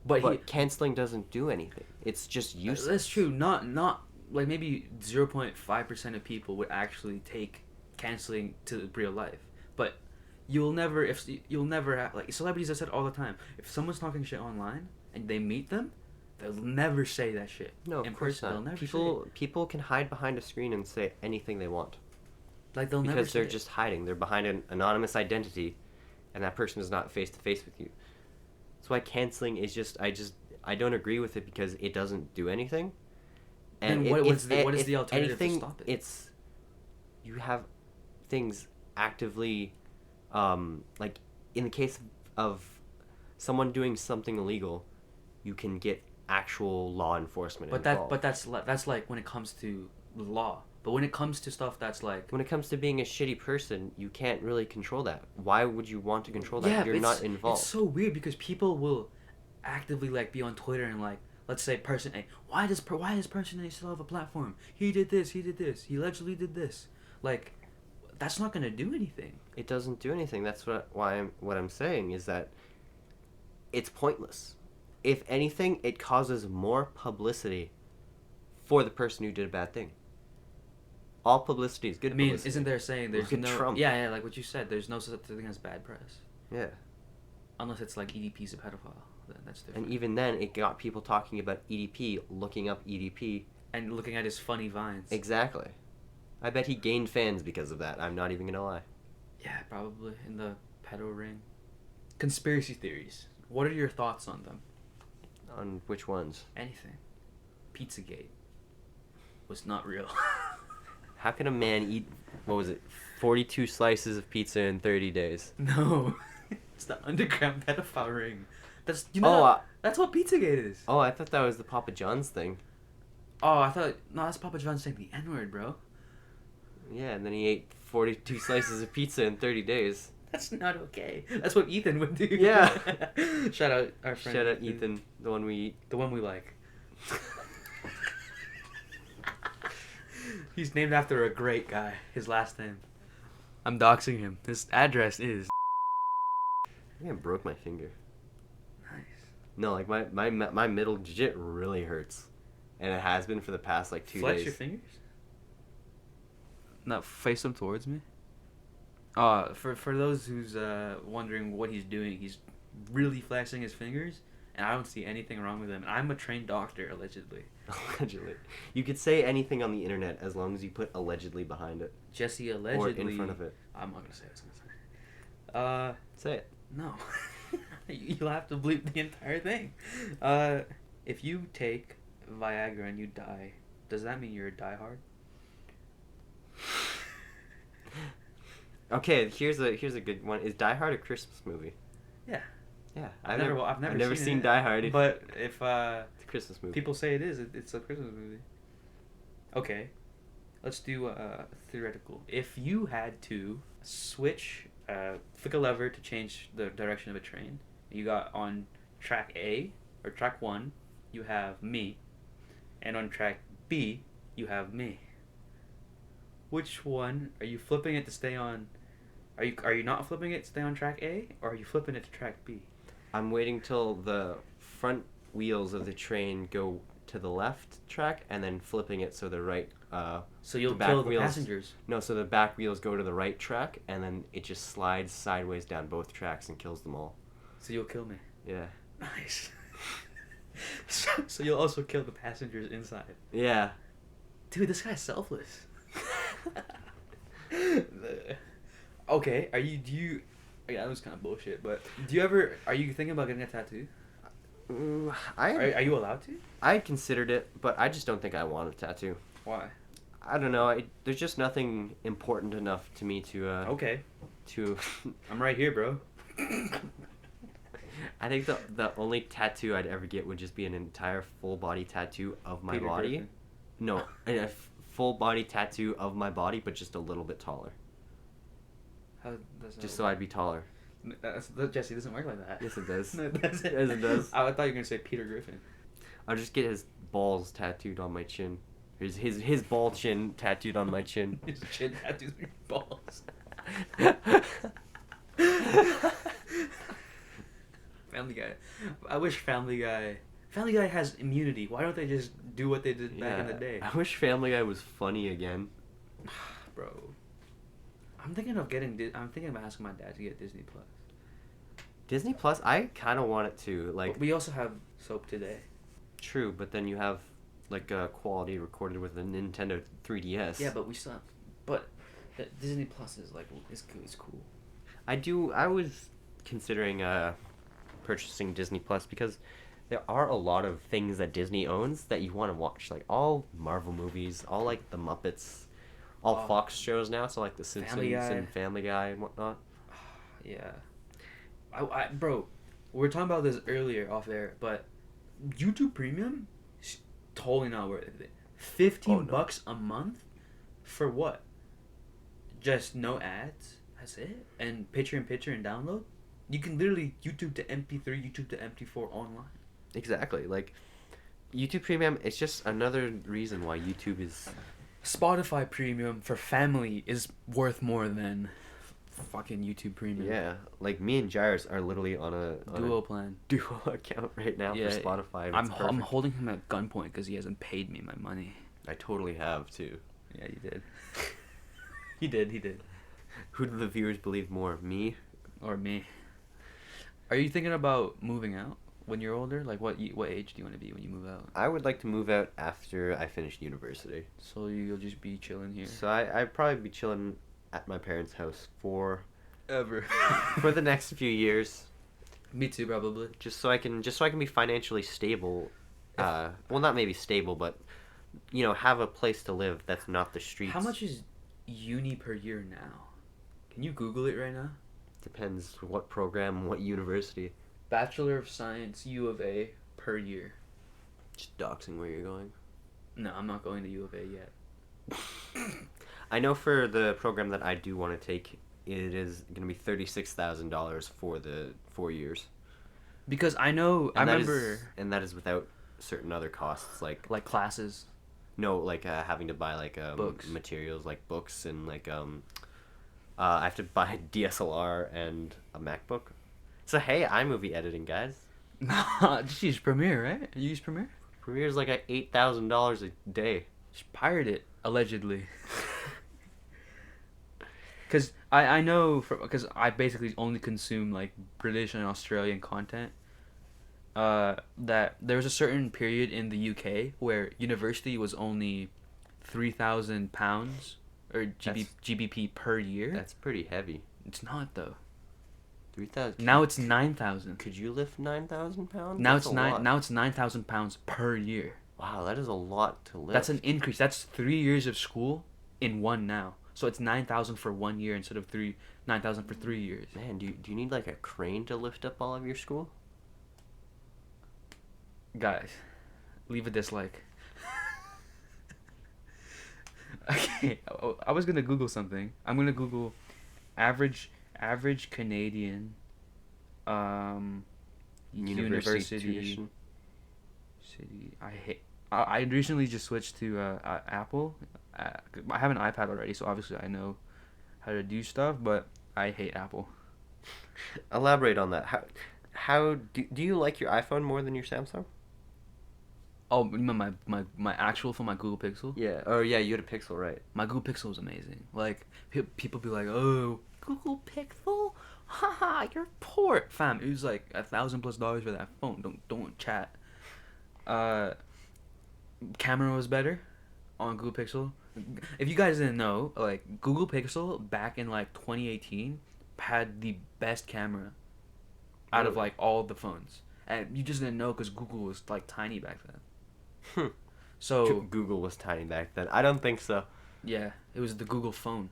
But canceling doesn't do anything. It's just useless. That's true. Not like maybe 0.5% of people would actually take canceling to real life. But you'll never have, like, celebrities have said all the time, if someone's talking shit online and they meet them, they'll never say that shit. No, of course not. People can hide behind a screen and say anything they want. Like, they'll never say because they're just hiding. They're behind an anonymous identity, and that person is not face to face with you. That's why canceling is just I don't agree with it because it doesn't do anything. And then what is the alternative to stop it? It's you have things actively, like in the case of someone doing something illegal, you can get actual law enforcement involved. But that's like when it comes to law. But when it comes to stuff that's like... When it comes to being a shitty person, you can't really control that. Why would you want to control that? Yeah, You're not involved. It's so weird because people will actively, like, be on Twitter and, like, let's say person A, why does person A still have a platform? He did this, he allegedly did this. Like, that's not going to do anything. It doesn't do anything. That's what I'm saying is that it's pointless. If anything, it causes more publicity for the person who did a bad thing. All publicity is good publicity. I mean, isn't there saying there's Look at no... Trump. Yeah, like what you said, there's no such thing as bad press. Yeah. Unless it's like EDP's a pedophile. Then that's different. And even then, it got people talking about EDP, looking up EDP. And looking at his funny vines. Exactly. I bet he gained fans because of that. I'm not even going to lie. Yeah, probably. In the pedo ring. Conspiracy theories. What are your thoughts on them? On which ones? Anything. Pizzagate was not real. How can a man eat, 42 slices of pizza in 30 days? No. It's the underground pedophile ring. That's that's what Pizzagate is. Oh, I thought that was the Papa John's thing. Oh, I thought... No, that's Papa John saying the N-word, bro. Yeah, and then he ate 42 slices of pizza in 30 days. That's not okay. That's what Ethan would do. Yeah. Shout out our friend. Shout out Ethan, the one we eat. The one we like. He's named after a great guy. His last name. I'm doxing him. His address is... I think I broke my finger. Nice. No, like my middle digit really hurts. And it has been for the past like 2 days. Flex your fingers? No, face them towards me. For those who's wondering what he's doing, he's really flexing his fingers, and I don't see anything wrong with him. And I'm a trained doctor, allegedly. Allegedly. You could say anything on the internet as long as you put allegedly behind it. Jesse allegedly... Or in front of it. I'm not going to say it. Say it. No. You'll have to bleep the entire thing. If you take Viagra and you die, does that mean you're a diehard? Okay, here's a good one. Is Die Hard a Christmas movie? Yeah. Yeah. I've never seen Die Hard. But if it's a Christmas movie. People say it is, it's a Christmas movie. Okay. Let's do theoretical. If you had to switch, flick a lever to change the direction of a train, you got on track A or track 1, you have me, and on track B, you have me. Which one are you flipping it to stay on? Are you not flipping it to stay on track A, or are you flipping it to track B? I'm waiting till the front wheels of the train go to the left track, and then flipping it so the right. So you'll kill the passengers. No, so the back wheels go to the right track, and then it just slides sideways down both tracks and kills them all. So you'll kill me. Yeah. Nice. So you'll also kill the passengers inside. Yeah. Dude, this guy's selfless. Okay, yeah, that was kind of bullshit, but are you thinking about getting a tattoo? Are you allowed to? I considered it, but I just don't think I want a tattoo. Why? I don't know. There's just nothing important enough to me to. Okay. To. I'm right here, bro. I think the only tattoo I'd ever get would just be an entire full body tattoo of my Peter body. Griffin. No, full body tattoo of my body, but just a little bit taller. How does that Just work? so I'd be taller. Jesse, it doesn't work like that. Yes, it does. No, it doesn't. Yes, it does. I thought you were gonna say Peter Griffin. I'll just get his balls tattooed on my chin. His ball chin tattooed on my chin. His chin tattoos on your balls. Family Guy. I wish Family Guy has immunity. Why don't they just do what they did back in the day? I wish Family Guy was funny again. Bro. I'm thinking of asking my dad to get Disney Plus. Disney Plus, I kind of want it to. Like, But we also have Soap Today. true, but then you have like quality recorded with the Nintendo 3DS. Yeah, but we still. But Disney Plus is like is cool. I was considering purchasing Disney Plus because there are a lot of things that Disney owns that you want to watch, like all Marvel movies, all like the Muppets, all Fox shows now, so like the Simpsons and Family Guy and whatnot. Yeah. Bro, we were talking about this earlier off air, but YouTube Premium is totally not worth it. 15 bucks a month for what? Just no ads. That's it. And picture-in-picture and download. You can literally YouTube to MP3, YouTube to MP4 online. Exactly. Like YouTube Premium, it's just another reason why YouTube is. Spotify Premium for family is worth more than fucking YouTube Premium. Yeah, like me and Jairus are literally on a Duo plan. Duo account right now for Spotify. And I'm holding him at gunpoint because he hasn't paid me my money. I totally have too. Yeah, you did. He did. Who do the viewers believe more, me or me? Are you thinking about moving out when you're older? Like what age do you want to be when you move out? I would like to move out after I finish university. So you'll just be chilling here. So I'd probably be chilling at my parents' house for the next few years. Me too, probably. Just so I can be financially stable. Well, not maybe stable, but have a place to live that's not the streets. How much is uni per year now? Can you Google it right now? Depends what program, what university. Bachelor of Science, U of A, per year. Just doxing where you're going. No, I'm not going to U of A yet. I know for the program that I do want to take, it is going to be $36,000 for the 4 years. Because I remember... And that is without certain other costs, like classes. No, like having to buy like books, materials like books and like I have to buy DSLR and a MacBook. So hey, iMovie editing, guys. Nah, just use Premiere, right? You use Premiere? Premiere's like at $8,000 a day. Just pirate it, allegedly. Because I know, because I basically only consume like British and Australian content. That there was a certain period in the UK where university was only £3,000 or GBP per year. That's pretty heavy. It's not though. 3,000. Now it's 9,000. Could you lift 9,000 pounds? Now it's £9,000 per year. Wow, that is a lot to lift. That's an increase. That's 3 years of school in one now. So it's 9,000 for 1 year instead of 9,000 for 3 years. Man, do you need like a crane to lift up all of your school? Guys, leave a dislike. Okay, I was gonna Google something. I'm gonna Google average Canadian university tuition. City. I recently just switched to Apple. I have an iPad already, so obviously I know how to do stuff, but I hate Apple. Elaborate on that. How do you like your iPhone more than your Samsung? Oh, my actual phone, my Google Pixel? Yeah. Oh, yeah, you had a Pixel, right? My Google Pixel was amazing. Like, people be like, oh, Google Pixel? Haha, you're poor. Fam, it was like $1,000+ for that phone. Don't chat. Camera was better on Google Pixel. If you guys didn't know, like, Google Pixel back in, like, 2018 had the best camera out of, like, all the phones. And you just didn't know because Google was, like, tiny back then. So Google was tiny back then. I don't think so. Yeah, it was the Google phone.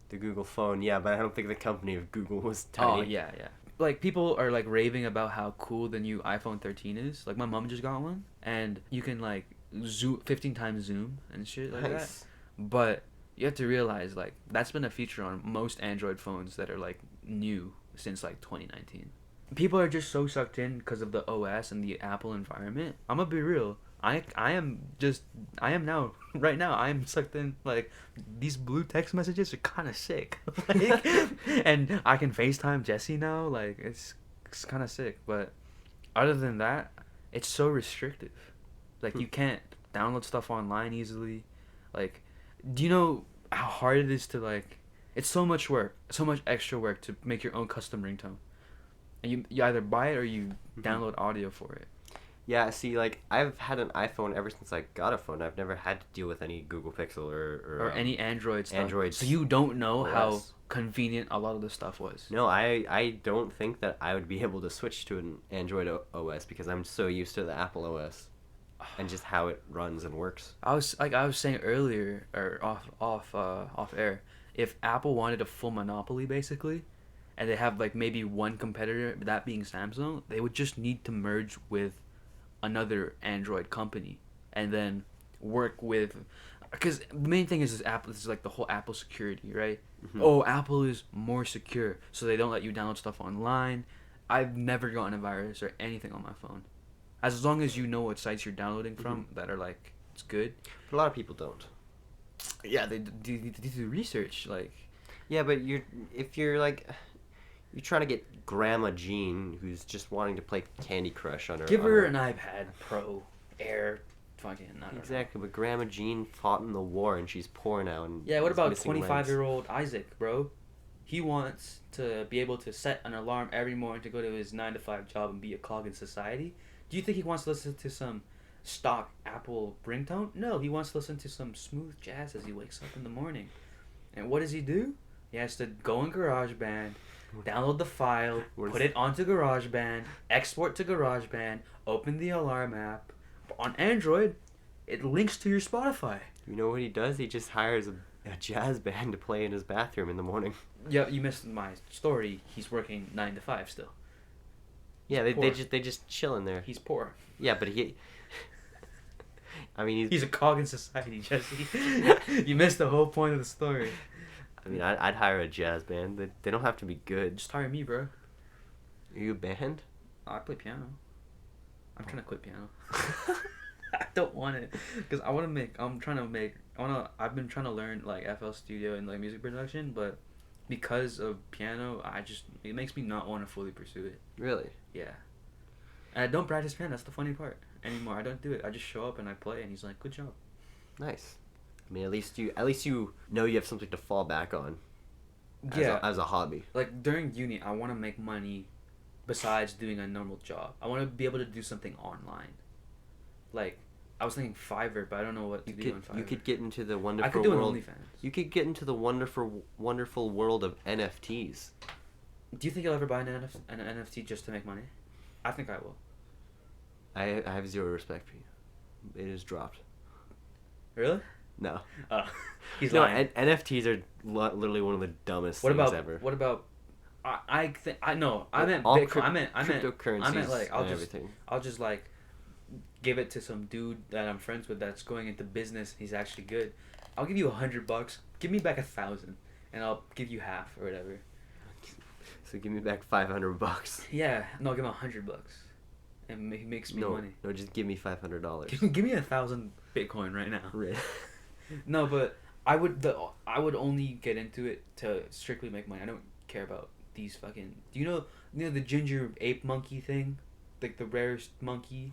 The Google phone, yeah, but I don't think the company of Google was tiny. Oh, yeah. like people are like raving about how cool the new iPhone 13 is. Like my mom just got one, and you can like zoom 15 times zoom and shit like that. Nice. But you have to realize like that's been a feature on most Android phones that are like new since like 2019. People are just so sucked in because of the OS and the Apple environment. I'm gonna be real. I am now right now I am sucked in. Like these blue text messages are kind of sick. Like, and I can FaceTime Jesse now. Like it's kind of sick. But other than that, it's so restrictive. Like you can't download stuff online easily. Like, do you know how hard it is to like? It's so much work, so much extra work to make your own custom ringtone. And you either buy it or you download audio for it. Yeah, see, like, I've had an iPhone ever since I got a phone. I've never had to deal with any Google Pixel Or any Android stuff. Android. So you don't know OS. how convenient a lot of the stuff was. No, I don't think that I would be able to switch to an Android OS because I'm so used to the Apple OS and just how it runs and works. I was saying earlier or off air, if Apple wanted a full monopoly basically, and they have like maybe one competitor, that being Samsung, they would just need to merge with another Android company and then work with, because the main thing is Apple. This is like the whole Apple security, right? Mm-hmm. Oh, Apple is more secure, so they don't let you download stuff online. I've never gotten a virus or anything on my phone, as long as you know what sites you're downloading from that are like it's good. But a lot of people don't. Yeah, they do research like. Yeah, but if you're like, you're trying to get Grandma Jean, who's just wanting to play Candy Crush on her. Give her an iPad Pro Air, fucking. I don't know. Exactly, but Grandma Jean fought in the war and she's poor now. And Yeah, what is about missing legs. 25-year-old Isaac, bro? He wants to be able to set an alarm every morning to go to his 9-to-5 job and be a cog in society. Do you think he wants to listen to some stock Apple ringtone? No, he wants to listen to some smooth jazz as he wakes up in the morning. And what does he do? He has to go in GarageBand, download the file, put it onto GarageBand, export to GarageBand, open the alarm app. On Android, it links to your Spotify. You know what he does? He just hires a jazz band to play in his bathroom in the morning. Yeah, you missed my story. He's working 9 to 5 still. Yeah, they just chill in there. He's poor. Yeah, but he. I mean, He's a cog in society, Jesse. You missed the whole point of the story. I mean, I'd hire a jazz band. They don't have to be good. Just hire me, bro. Are you a band? I play piano. I'm trying to quit piano. I don't want it because I've been trying to learn like FL Studio and like music production, but because of piano, it makes me not want to fully pursue it. Really? Yeah. And I don't practice piano. That's the funny part anymore. I don't do it. I just show up and I play, and he's like, "Good job." Nice. I mean, at least you know you have something to fall back on. As a hobby. Like during uni, I want to make money besides doing a normal job. I want to be able to do something online. Like, I was thinking Fiverr, but I don't know what to do on Fiverr. You could get into the wonderful I could do world. an OnlyFans. You could get into the wonderful world of NFTs. Do you think you'll ever buy an NFT just to make money? I think I will. I have zero respect for you. It is dropped. Really? No. Oh, he's no, lying. NFTs are literally one of the dumbest What things about ever. what about? I meant All Bitcoin. I meant cryptocurrencies I meant like and everything. I'll just like give it to some dude that I'm friends with that's going into business. He's actually good. I'll give you $100. Give me back 1,000, and I'll give you half or whatever. So give me back $500. Yeah, no, give him $100, and he makes me money. No, just give me $500. Give me 1,000 Bitcoin right now. Right. No, but I would only get into it to strictly make money. I don't care about these fucking. Do you know the ginger ape monkey thing, like the rarest monkey?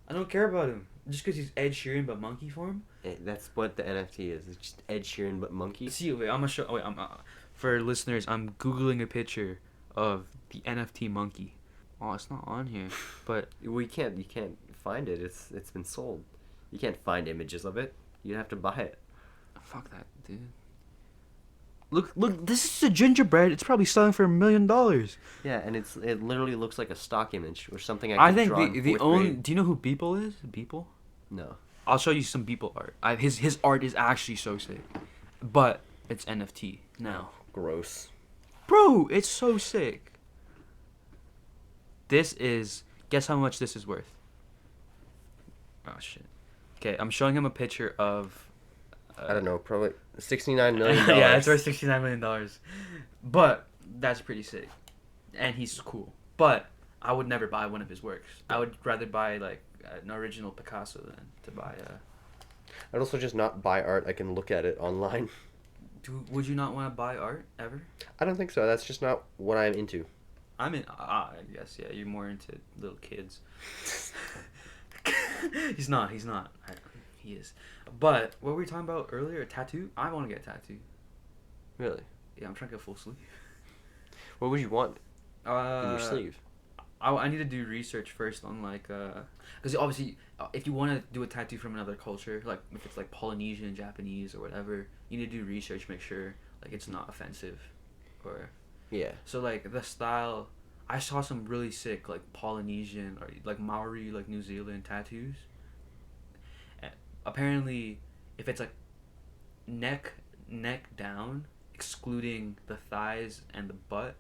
I don't care about him just because he's Ed Sheeran but monkey form. That's what the NFT is. It's just Ed Sheeran but monkey. See, wait, I'm gonna show. Wait, for listeners, I'm googling a picture of the NFT monkey. Oh, it's not on here, but You can't find it. It's been sold. You can't find images of it. You have to buy it. fuck that, dude. Look! This is a gingerbread. It's probably selling for $1 million. Yeah, and it literally looks like a stock image or something. I think draw in the fourth only. grade. Do you know who Beeple is? Beeple? No. I'll show you some Beeple art. His art is actually so sick, but it's NFT now. Gross. Bro, it's so sick. This is. Guess how much this is worth. Oh shit. Okay, I'm showing him a picture of. I don't know, probably $69 million. Yeah, it's worth $69 million. But that's pretty sick, and he's cool. But I would never buy one of his works. I would rather buy like an original Picasso than to buy a. I'd also just not buy art. I can look at it online. Would you not want to buy art ever? I don't think so. That's just not what I'm into. I'm in. I guess yeah. You're more into little kids. He's not. He is. But what were we talking about earlier? A tattoo? I want to get a tattoo. Really? Yeah, I'm trying to get a full sleeve. What would you want in your sleeve? I need to do research first on like because obviously if you want to do a tattoo from another culture, like if it's like Polynesian, Japanese, or whatever, you need to do research, make sure like it's not offensive, or Yeah. so like the style. I saw some really sick like Polynesian or like Maori, like New Zealand tattoos. Apparently, if it's like neck down, excluding the thighs and the butt,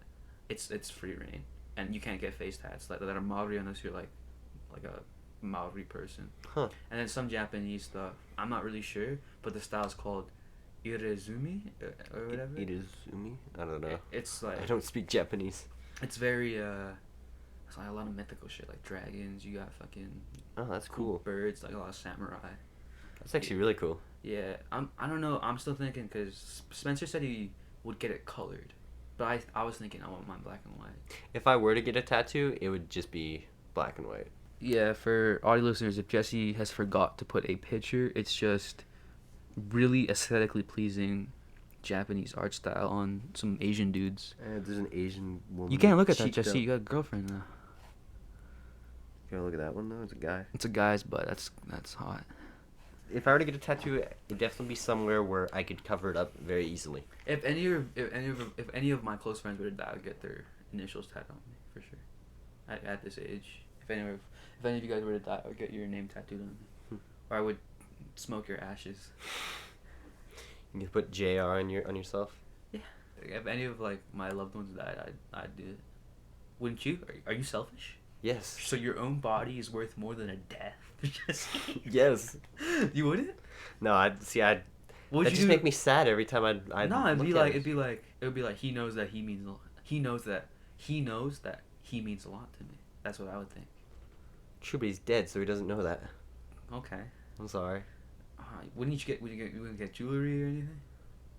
it's free reign, and you can't get face tats like that are Maori unless you're like a Maori person. Huh. And then some Japanese stuff, I'm not really sure, but the style's called irezumi or whatever. Irezumi? I don't know. It's like I don't speak Japanese. it's very it's like a lot of mythical shit, like dragons. You got fucking Oh, that's cool. birds, like a lot of samurai. That's actually really cool. Yeah, I don't know. I'm still thinking because Spencer said he would get it colored, but I was thinking I want mine black and white. If I were to get a tattoo, it would just be black and white. Yeah, for audio listeners, if Jesse has forgot to put a picture, it's just really aesthetically pleasing Japanese art style on some Asian dudes. There's an Asian woman. You can't look at that, cheeked Jesse. up. You got a girlfriend now. You gotta look at that one though. It's a guy. It's a guy's butt. That's hot. If I were to get a tattoo, it'd definitely be somewhere where I could cover it up very easily. If any of my close friends were to die, I would get their initials tattooed on me for sure. At this age, if any of you guys were to die, I would get your name tattooed on me, or I would smoke your ashes. You can put JR on yourself. Yeah. If any of like my loved ones died, I'd do it. Wouldn't you? Are you selfish? Yes. So your own body is worth more than a death? Yes. You wouldn't? No, I'd see. That'd just make me sad every time I'd No, it'd look be like he knows that he means he knows that he means a lot to me. That's what I would think. True, but he's dead, so he doesn't know that. Okay. I'm sorry. Would you get jewelry or anything?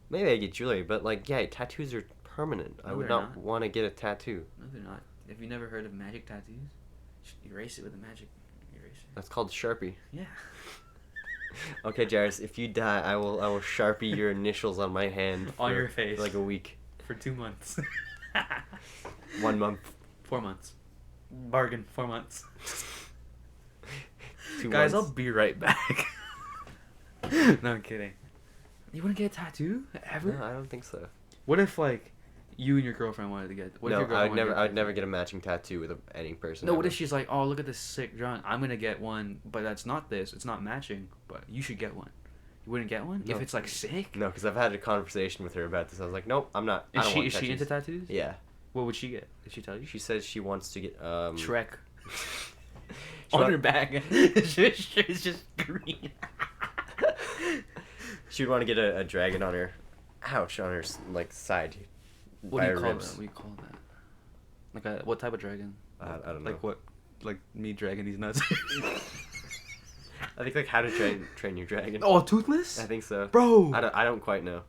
Maybe I get jewelry, but like, yeah, tattoos are permanent. No, I would they're not not. want to get a tattoo. No, they're not. Have you never heard of magic tattoos? Just erase it with a magic eraser. That's called Sharpie. Yeah. Okay, Jairus, if you die, I will Sharpie your initials on my hand On your face. for like a week. For 2 months. 1 month. 4 months. Bargain. 4 months. 2 Guys, months. I'll be right back. No, I'm kidding. You wouldn't get a tattoo ever? No, I don't think so. What if like you and your girlfriend wanted to get? What if your girlfriend wanted to get a I'd tattoo? never get a matching tattoo with any person. No, what ever. if she's like, oh, look at this sick drawing. I'm gonna get one, but that's not this. It's not matching, but you should get one. You wouldn't get one No. if it's like sick. No, because I've had a conversation with her about this. I was like, nope, I'm not. I don't want Is she into tattoos. tattoos? Yeah. What would she get? Did she tell you? She says she wants to get Shrek. She On wa- her back. It's just green. She would want to get a dragon on her, ouch, on her like side. What by do you her call ribs. that? What do you call that? Like what type of dragon? I don't know. Like what? Like me dragging these nuts. I think like how to train your dragon. Oh, toothless? I think so. Bro, I don't quite know.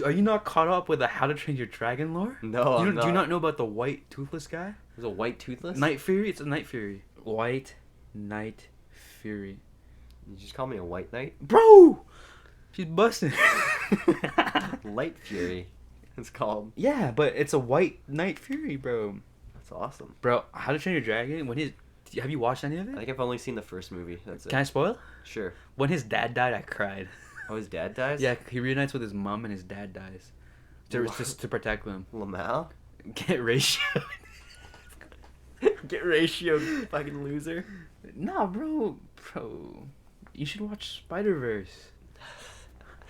are you not caught up with the How to Train Your Dragon lore? No, Do you not know about the white toothless guy? There's a white toothless. Night Fury. It's a Night Fury. White Night Fury. You just call me a white knight. Bro, she's busting. Light Fury. It's called. Yeah, but it's a white Night Fury, bro. That's awesome. Bro, How to Train Your Dragon. Have you watched any of I it? think I've only seen the first movie. That's it. Can I spoil? Sure. When his dad died, I cried. Oh, his dad dies? Yeah, he reunites with his mom and his dad dies. Just to protect them. Lamal? Get ratio. Get ratio, fucking loser. Nah, bro. You should watch Spiderverse.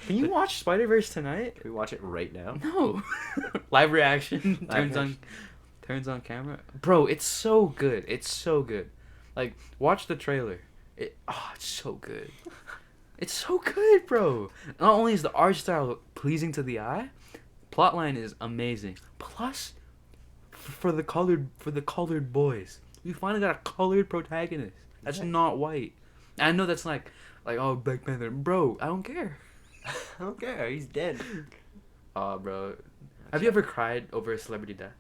Can you watch Spiderverse tonight? Can we watch it right now? No. Live reaction. Live Turns on. reaction. turns on camera. Bro, it's so good. It's so good. Like, watch the trailer. It's so good. It's so good, bro. Not only is the art style pleasing to the eye, plotline is amazing. Plus, for the colored boys, we finally got a colored protagonist. That's not white. I know that's like oh, Black Panther, bro. I don't care. I don't care. He's dead. Oh, bro. Have you ever cried over a celebrity death?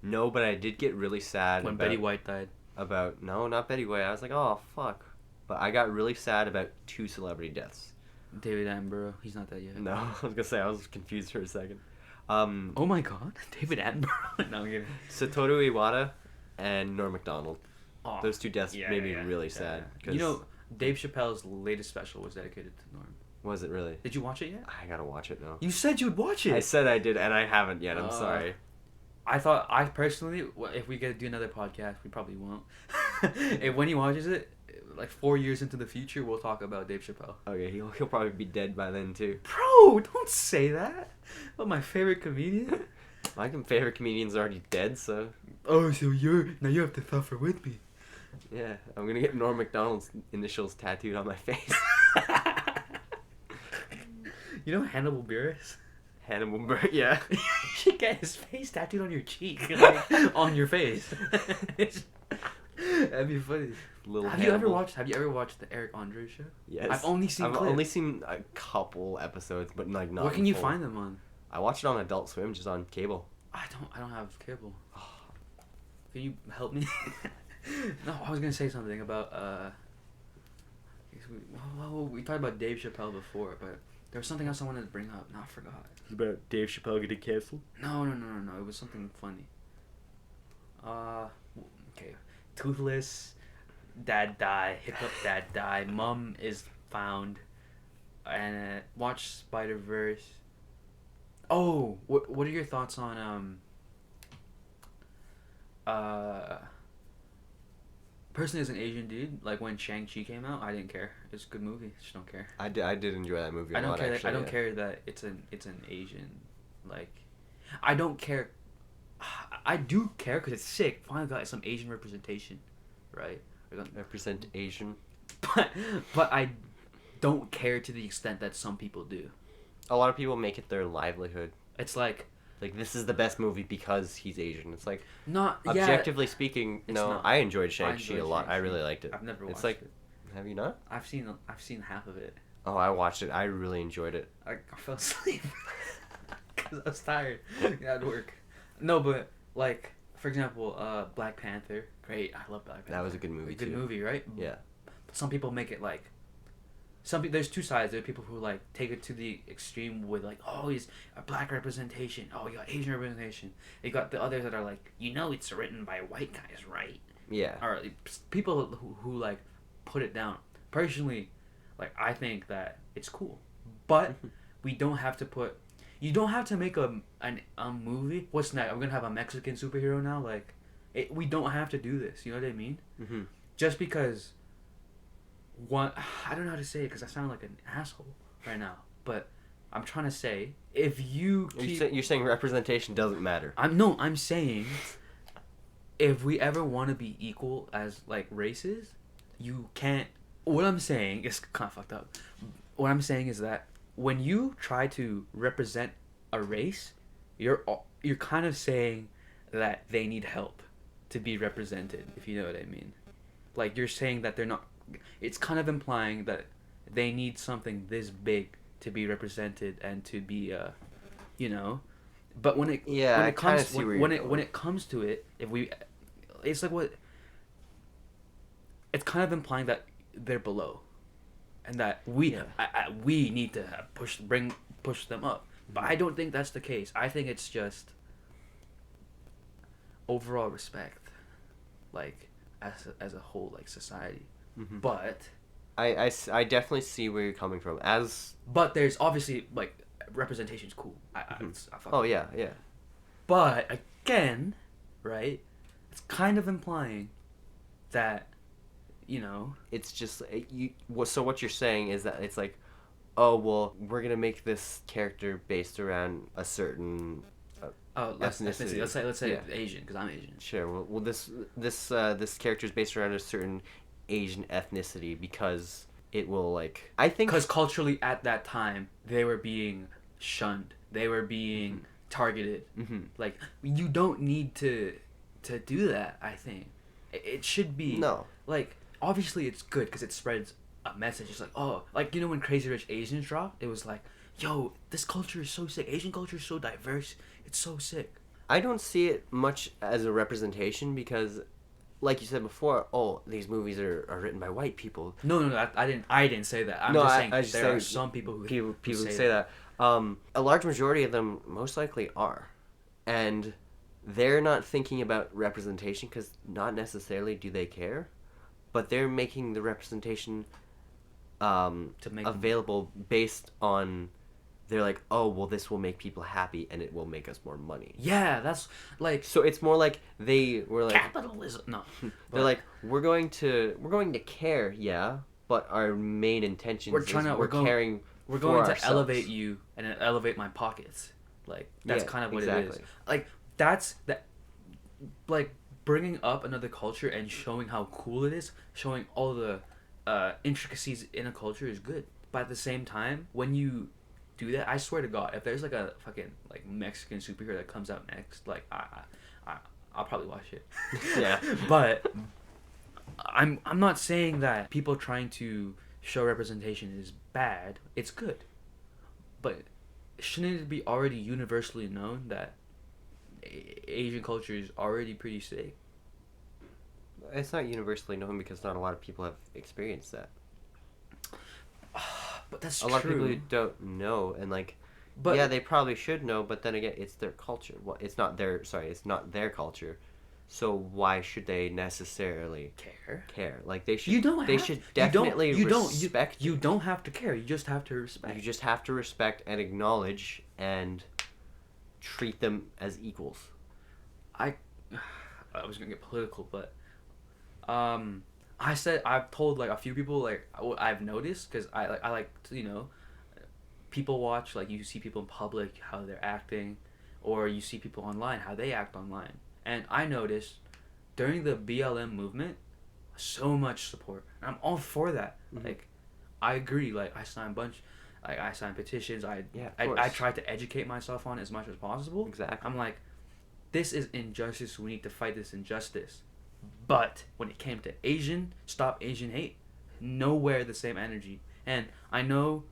No, but I did get really sad When Betty White died. No, not Betty White. I was like, oh fuck. But I got really sad about 2 celebrity deaths. David Attenborough. He's not dead yet. No, I was gonna say I was confused for a second. Oh my god, David Attenborough. No, I'm kidding. Satoru Iwata and Norm Macdonald. Oh, Those 2 deaths made me really sad. Yeah. You know, Dave Chappelle's latest special was dedicated to Norm. Was it really? Did you watch it yet? I gotta watch it now. You said you'd watch it. I said I did, and I haven't yet. I'm sorry. I personally, if we get to do another podcast, we probably won't. If when he watches it, like 4 years into the future, we'll talk about Dave Chappelle. Okay, he'll probably be dead by then too. Bro, don't say that. But my favorite comedian. My favorite comedian's already dead, so. Oh, so you have to suffer with me. Yeah, I'm gonna get Norm Macdonald's initials tattooed on my face. You know Hannibal Buress? Hannibal Buress, yeah. You should get his face tattooed on your cheek, like, on your face. That'd be funny. Have you ever watched the Eric Andre show? Yes. I've only seen a couple episodes, but like not. Where can you find them on? I watched it on Adult Swim, just on cable. I don't have cable. Can you help me? No, I was gonna say something about we talked about Dave Chappelle before, but there was something else I wanted to bring up. Now I forgot. About Dave Chappelle getting canceled? No. It was something funny. Okay. Toothless, dad die. Hiccup, dad die. Mom is found. And watch Spiderverse. Oh, what are your thoughts on personally, as an Asian dude, like when Shang-Chi came out, I didn't care. It's a good movie. Just don't care. I did enjoy that movie a lot, care. actually, I don't care that it's an Asian, like, I don't care. I do care because it's sick. Finally got some Asian representation, right? Represent Asian. But I don't care to the extent that some people do. A lot of people make it their livelihood. It's like this is the best movie because he's Asian. It's like, not objectively speaking. No, not. I enjoyed Shang-Chi a lot. I really liked it. I've never watched it. Have you not? I've seen half of it. Oh, I watched it. I really enjoyed it. I fell asleep because I was tired. At work. No, but like, for example, Black Panther. Great, I love Black Panther. That was a good movie too. Good movie, right? Yeah. But some people make it like. There's 2 sides. There are people who like take it to the extreme with like, oh, he's a black representation. Oh, you got Asian representation. You got the others that are like, it's written by white guys, right? Yeah. Or people who like put it down. Personally, like, I think that it's cool, but we don't have to put. You don't have to make a movie. What's next? We're gonna have a Mexican superhero now. Like, we don't have to do this. You know what I mean? Mm-hmm. Just because. I don't know how to say it because I sound like an asshole right now, but I'm trying to say, if you keep... You're saying representation doesn't matter. I'm saying if we ever want to be equal as like races, you can't. What I'm saying is kind of fucked up. What I'm saying is that when you try to represent a race, you're kind of saying that they need help to be represented, if you know what I mean. Like, you're saying that they're not. It's kind of implying that they need something this big to be represented and to be, But when it comes to it, it's like what. It's kind of implying that they're below, and that we need to push them up. But I don't think that's the case. I think it's just overall respect, like as a whole, like society. Mm-hmm. But I definitely see where you're coming from. But there's obviously, like, representation's cool. Yeah. But again, right? It's kind of implying that, it's just so what you're saying is that it's like, oh well, we're gonna make this character based around a certain ethnicity. Let's say Yeah. Asian, because I'm Asian. Sure. Well, this character is based around a certain Asian ethnicity because it will like I think Because culturally at that time they were being shunned, they were being targeted. Like, you don't need to do that. I think it should be no. like, obviously it's good because it spreads a message. It's like, oh, like, you know, when Crazy Rich Asians dropped, it was like, yo, this culture is so sick. Asian culture is so diverse. It's so sick. I don't see it much as a representation because, like you said before, oh, these movies are written by white people. No, I didn't say that. I'm No, just I- saying I just there saying are some people who People who say that. A large majority of them most likely are, and they're not thinking about representation because not necessarily do they care, but they're making the representation to make available based on they're like, oh well, this will make people happy and it will make us more money. Yeah, that's like So it's more like they were like capitalism. No, they're like we're going to care, yeah, but our main intention We're trying is to- we're we're going- caring. we're for going to ourselves. elevate you and elevate my pockets. Like, that's Yeah, kind of what it exactly. is. Like, that's that. Like, bringing up another culture and showing how cool it is, showing all the intricacies in a culture is good. But at the same time, when you do that, I swear to God, if there's like a fucking like Mexican superhero that comes out next, like I'll probably watch it. Yeah. But I'm not saying that people trying to show representation is bad. It's good. But shouldn't it be already universally known that Asian culture is already pretty sick? It's not universally known because not a lot of people have experienced that. But that's A lot of people true. don't know, and like, But yeah, they probably should know. But then again, it's their culture. Well, it's not their culture. So why should they necessarily care? Like they should. you don't. They have, should you don't- definitely you don't. respect. You don't have to care. You just have to respect. You just have to respect and acknowledge and treat them as equals. I was gonna get political, but I've told like a few people, like what I've noticed, because I like to, you know, people watch, like you see people in public how they're acting, or you see people online how they act online, and I noticed during the BLM movement, so much support. And I'm all for that. Like, I agree. Like, I signed petitions. I tried to educate myself on it as much as possible. Exactly. I'm like, this is injustice. We need to fight this injustice. But when it came to stop Asian hate, nowhere the same energy. And I know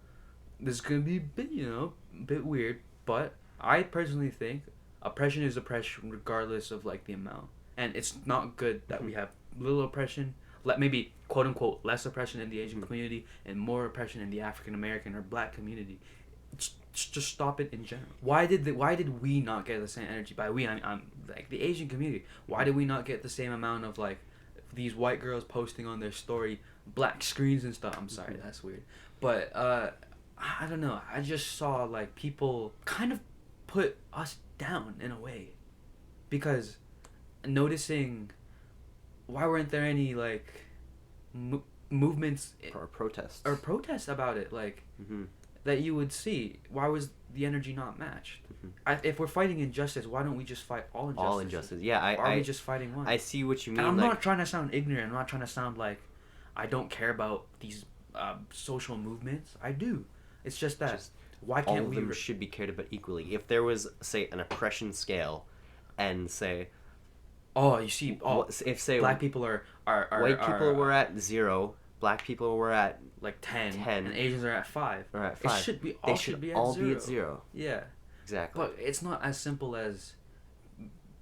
this is gonna be a bit weird, but I personally think oppression is oppression regardless of like the amount. And it's not good that we have little oppression, maybe quote unquote less oppression in the Asian community and more oppression in the African American or Black community. Just stop it in general. Why did we not get the same energy? By we, I'm like the Asian community. Why did we not get the same amount of like these white girls posting on their story black screens and stuff? I'm sorry, that's weird. But I don't know. I just saw like people kind of put us down in a way, because noticing why weren't there any like movements Or protests. protests about it, like that you would see. Why was the energy not matched? If we're fighting injustice, why don't we just fight all injustice? All injustice. Yeah, Why are we just fighting one? I see what you mean. And I'm like, not trying to sound ignorant. I'm not trying to sound like I don't care about these social movements. I do. It's just that why all can't of we? them should be cared about equally. If there was, say, an oppression scale, and say, you see, if say black people are white people were at 0, black people were at like 10, 10, and Asians are at 5. or at 5. It should be They should all be at 0. Yeah, Exactly. but it's not as simple as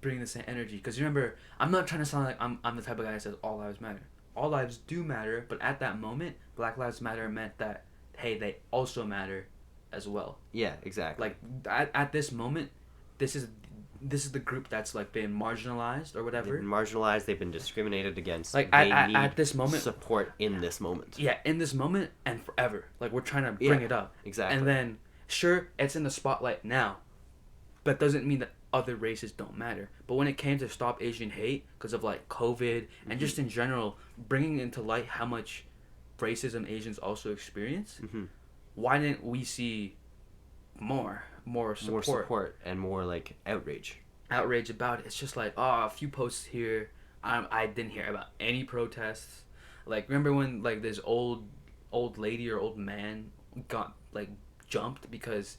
bringing the same energy. Because remember, I'm not trying to sound like I'm the type of guy that says all lives matter. All lives do matter, but at that moment, Black Lives Matter meant that, hey, they also matter as well. Yeah, exactly. Like at this moment, this is the group that's like been marginalized or whatever. They've been marginalized. They've been discriminated against. Like they at this moment, support in this moment. Yeah, in this moment and forever. Like, we're trying to bring it up. Exactly. And then, sure, it's in the spotlight now, but doesn't mean that other races don't matter. But when it came to stop Asian hate because of like COVID and just in general bringing into light how much racism Asians also experience, why didn't we see more support. More support and more like outrage. Outrage about it. It's just like, oh, a few posts here. I didn't hear about any protests. Like, remember when like this old lady or old man got like jumped because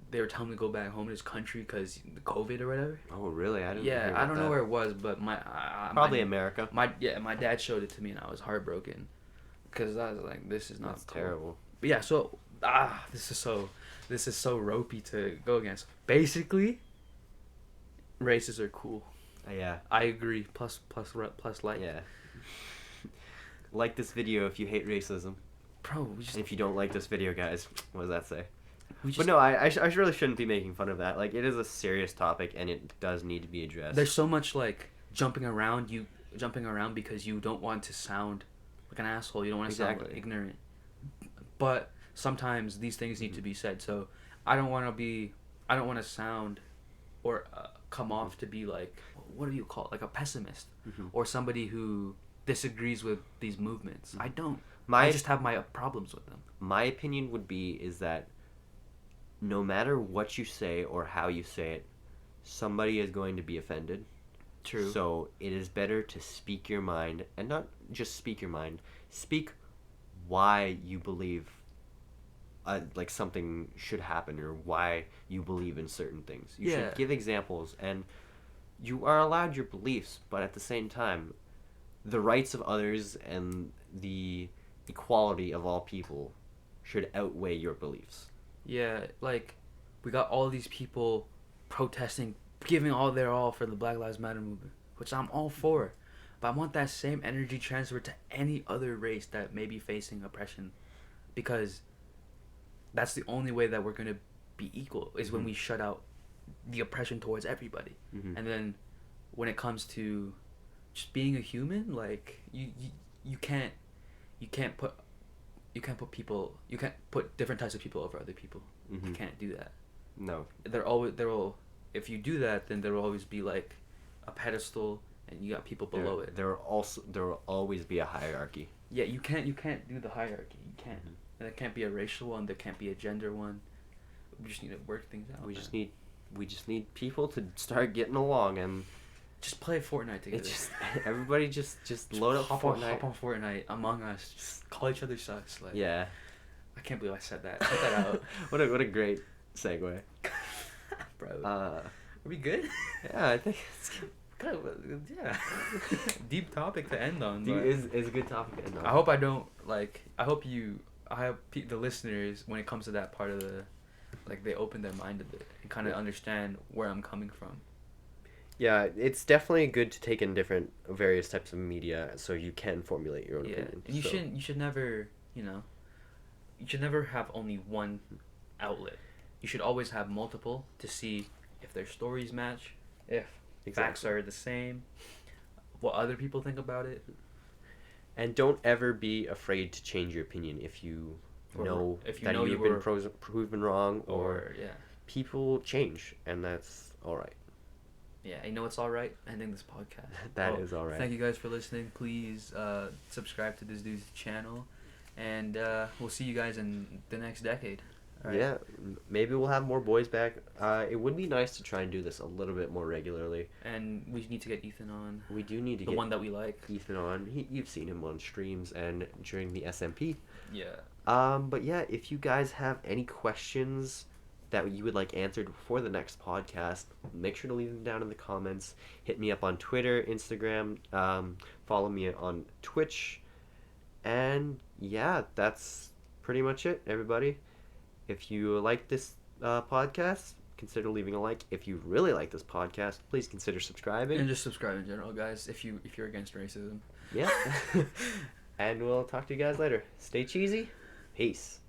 they were telling him to go back home to his country because the COVID or whatever. Oh, really? I didn't. Yeah, hear I about don't know that. where it was, but Probably my, America. my dad showed it to me and I was heartbroken because I was like, this is not That's cool. terrible. But yeah, so this is so ropey to go against. Basically, races are cool. Yeah. I agree. Plus like. Yeah. Like this video if you hate racism. Bro, we just And if you don't like this video, guys, what does that say? we just But no, I really shouldn't be making fun of that. Like, it is a serious topic, and it does need to be addressed. there's so much like jumping around because you don't want to sound like an asshole. You don't want to sound Exactly. ignorant. But sometimes these things need to be said. So I don't want to sound or come off to be like, what do you call it? Like a pessimist Mhm. or somebody who disagrees with these movements. I don't. My I just have my problems with them. my opinion would be is that no matter what you say or how you say it, somebody is going to be offended. True. So it is better to speak your mind, and not just speak your mind. Speak why you believe like something should happen, or why you believe in certain things. You Yeah. should give examples, and you are allowed your beliefs, but at the same time, the rights of others and the equality of all people should outweigh your beliefs. Yeah, like we got all these people protesting, giving all their all for the Black Lives Matter movement, which I'm all for. But I want that same energy transferred to any other race that may be facing oppression, because that's the only way that we're going to be equal is when Mhm. we shut out the oppression towards everybody. Mhm. And then when it comes to just being a human, like you can't put different types of people over other people. You Mhm. can't do that. No. There will if you do that, then there will always be like a pedestal and you got people below it. There will always be a hierarchy. Yeah, you can't do the hierarchy. You can't. Mhm. And there can't be a racial one, there can't be a gender one. We just need to work things out. We man. just need people to start getting along, and just play Fortnite together. it's just everybody just load up hop Fortnite. on Fortnite, Among Us, just call each other sus. Like, Yeah. I can't believe I said that. Cut that out. what a great segue. Bro. Uh, Are we good? yeah, I think it's Yeah. Deep topic to end on. Dude, But is a good topic to end on. I hope I don't like. I hope the listeners, when it comes to that part of the, like, they open their mind a bit and kind of understand where I'm coming from. Yeah, it's definitely good to take in various types of media so you can formulate your own opinion. And you So- should never, you should never have only one outlet. You should always have multiple to see if their stories match, if facts Exactly. are the same, what other people think about it. And don't ever be afraid to change your opinion if you Or know if you that know you've you been were- proven wrong, or Or yeah. people change, and that's all right. Yeah, you know what's all right? Ending this podcast. That is all right. Thank you guys for listening. Please subscribe to this dude's channel, and we'll see you guys in the next decade. All right? Yeah, maybe we'll have more boys back. It would be nice to try and do this a little bit more regularly. And we need to get Ethan on. We do need to The get one that we like. Ethan on. You've seen him on streams and during the SMP. Yeah. But yeah, if you guys have any questions that you would like answered for the next podcast, make sure to leave them down in the comments. Hit me up on Twitter, Instagram, follow me on Twitch, and yeah, that's pretty much it, everybody. If you like this podcast, consider leaving a like. If you really like this podcast, please consider subscribing. And just subscribe in general, guys, if you're against racism. Yeah. And we'll talk to you guys later. Stay cheesy. Peace.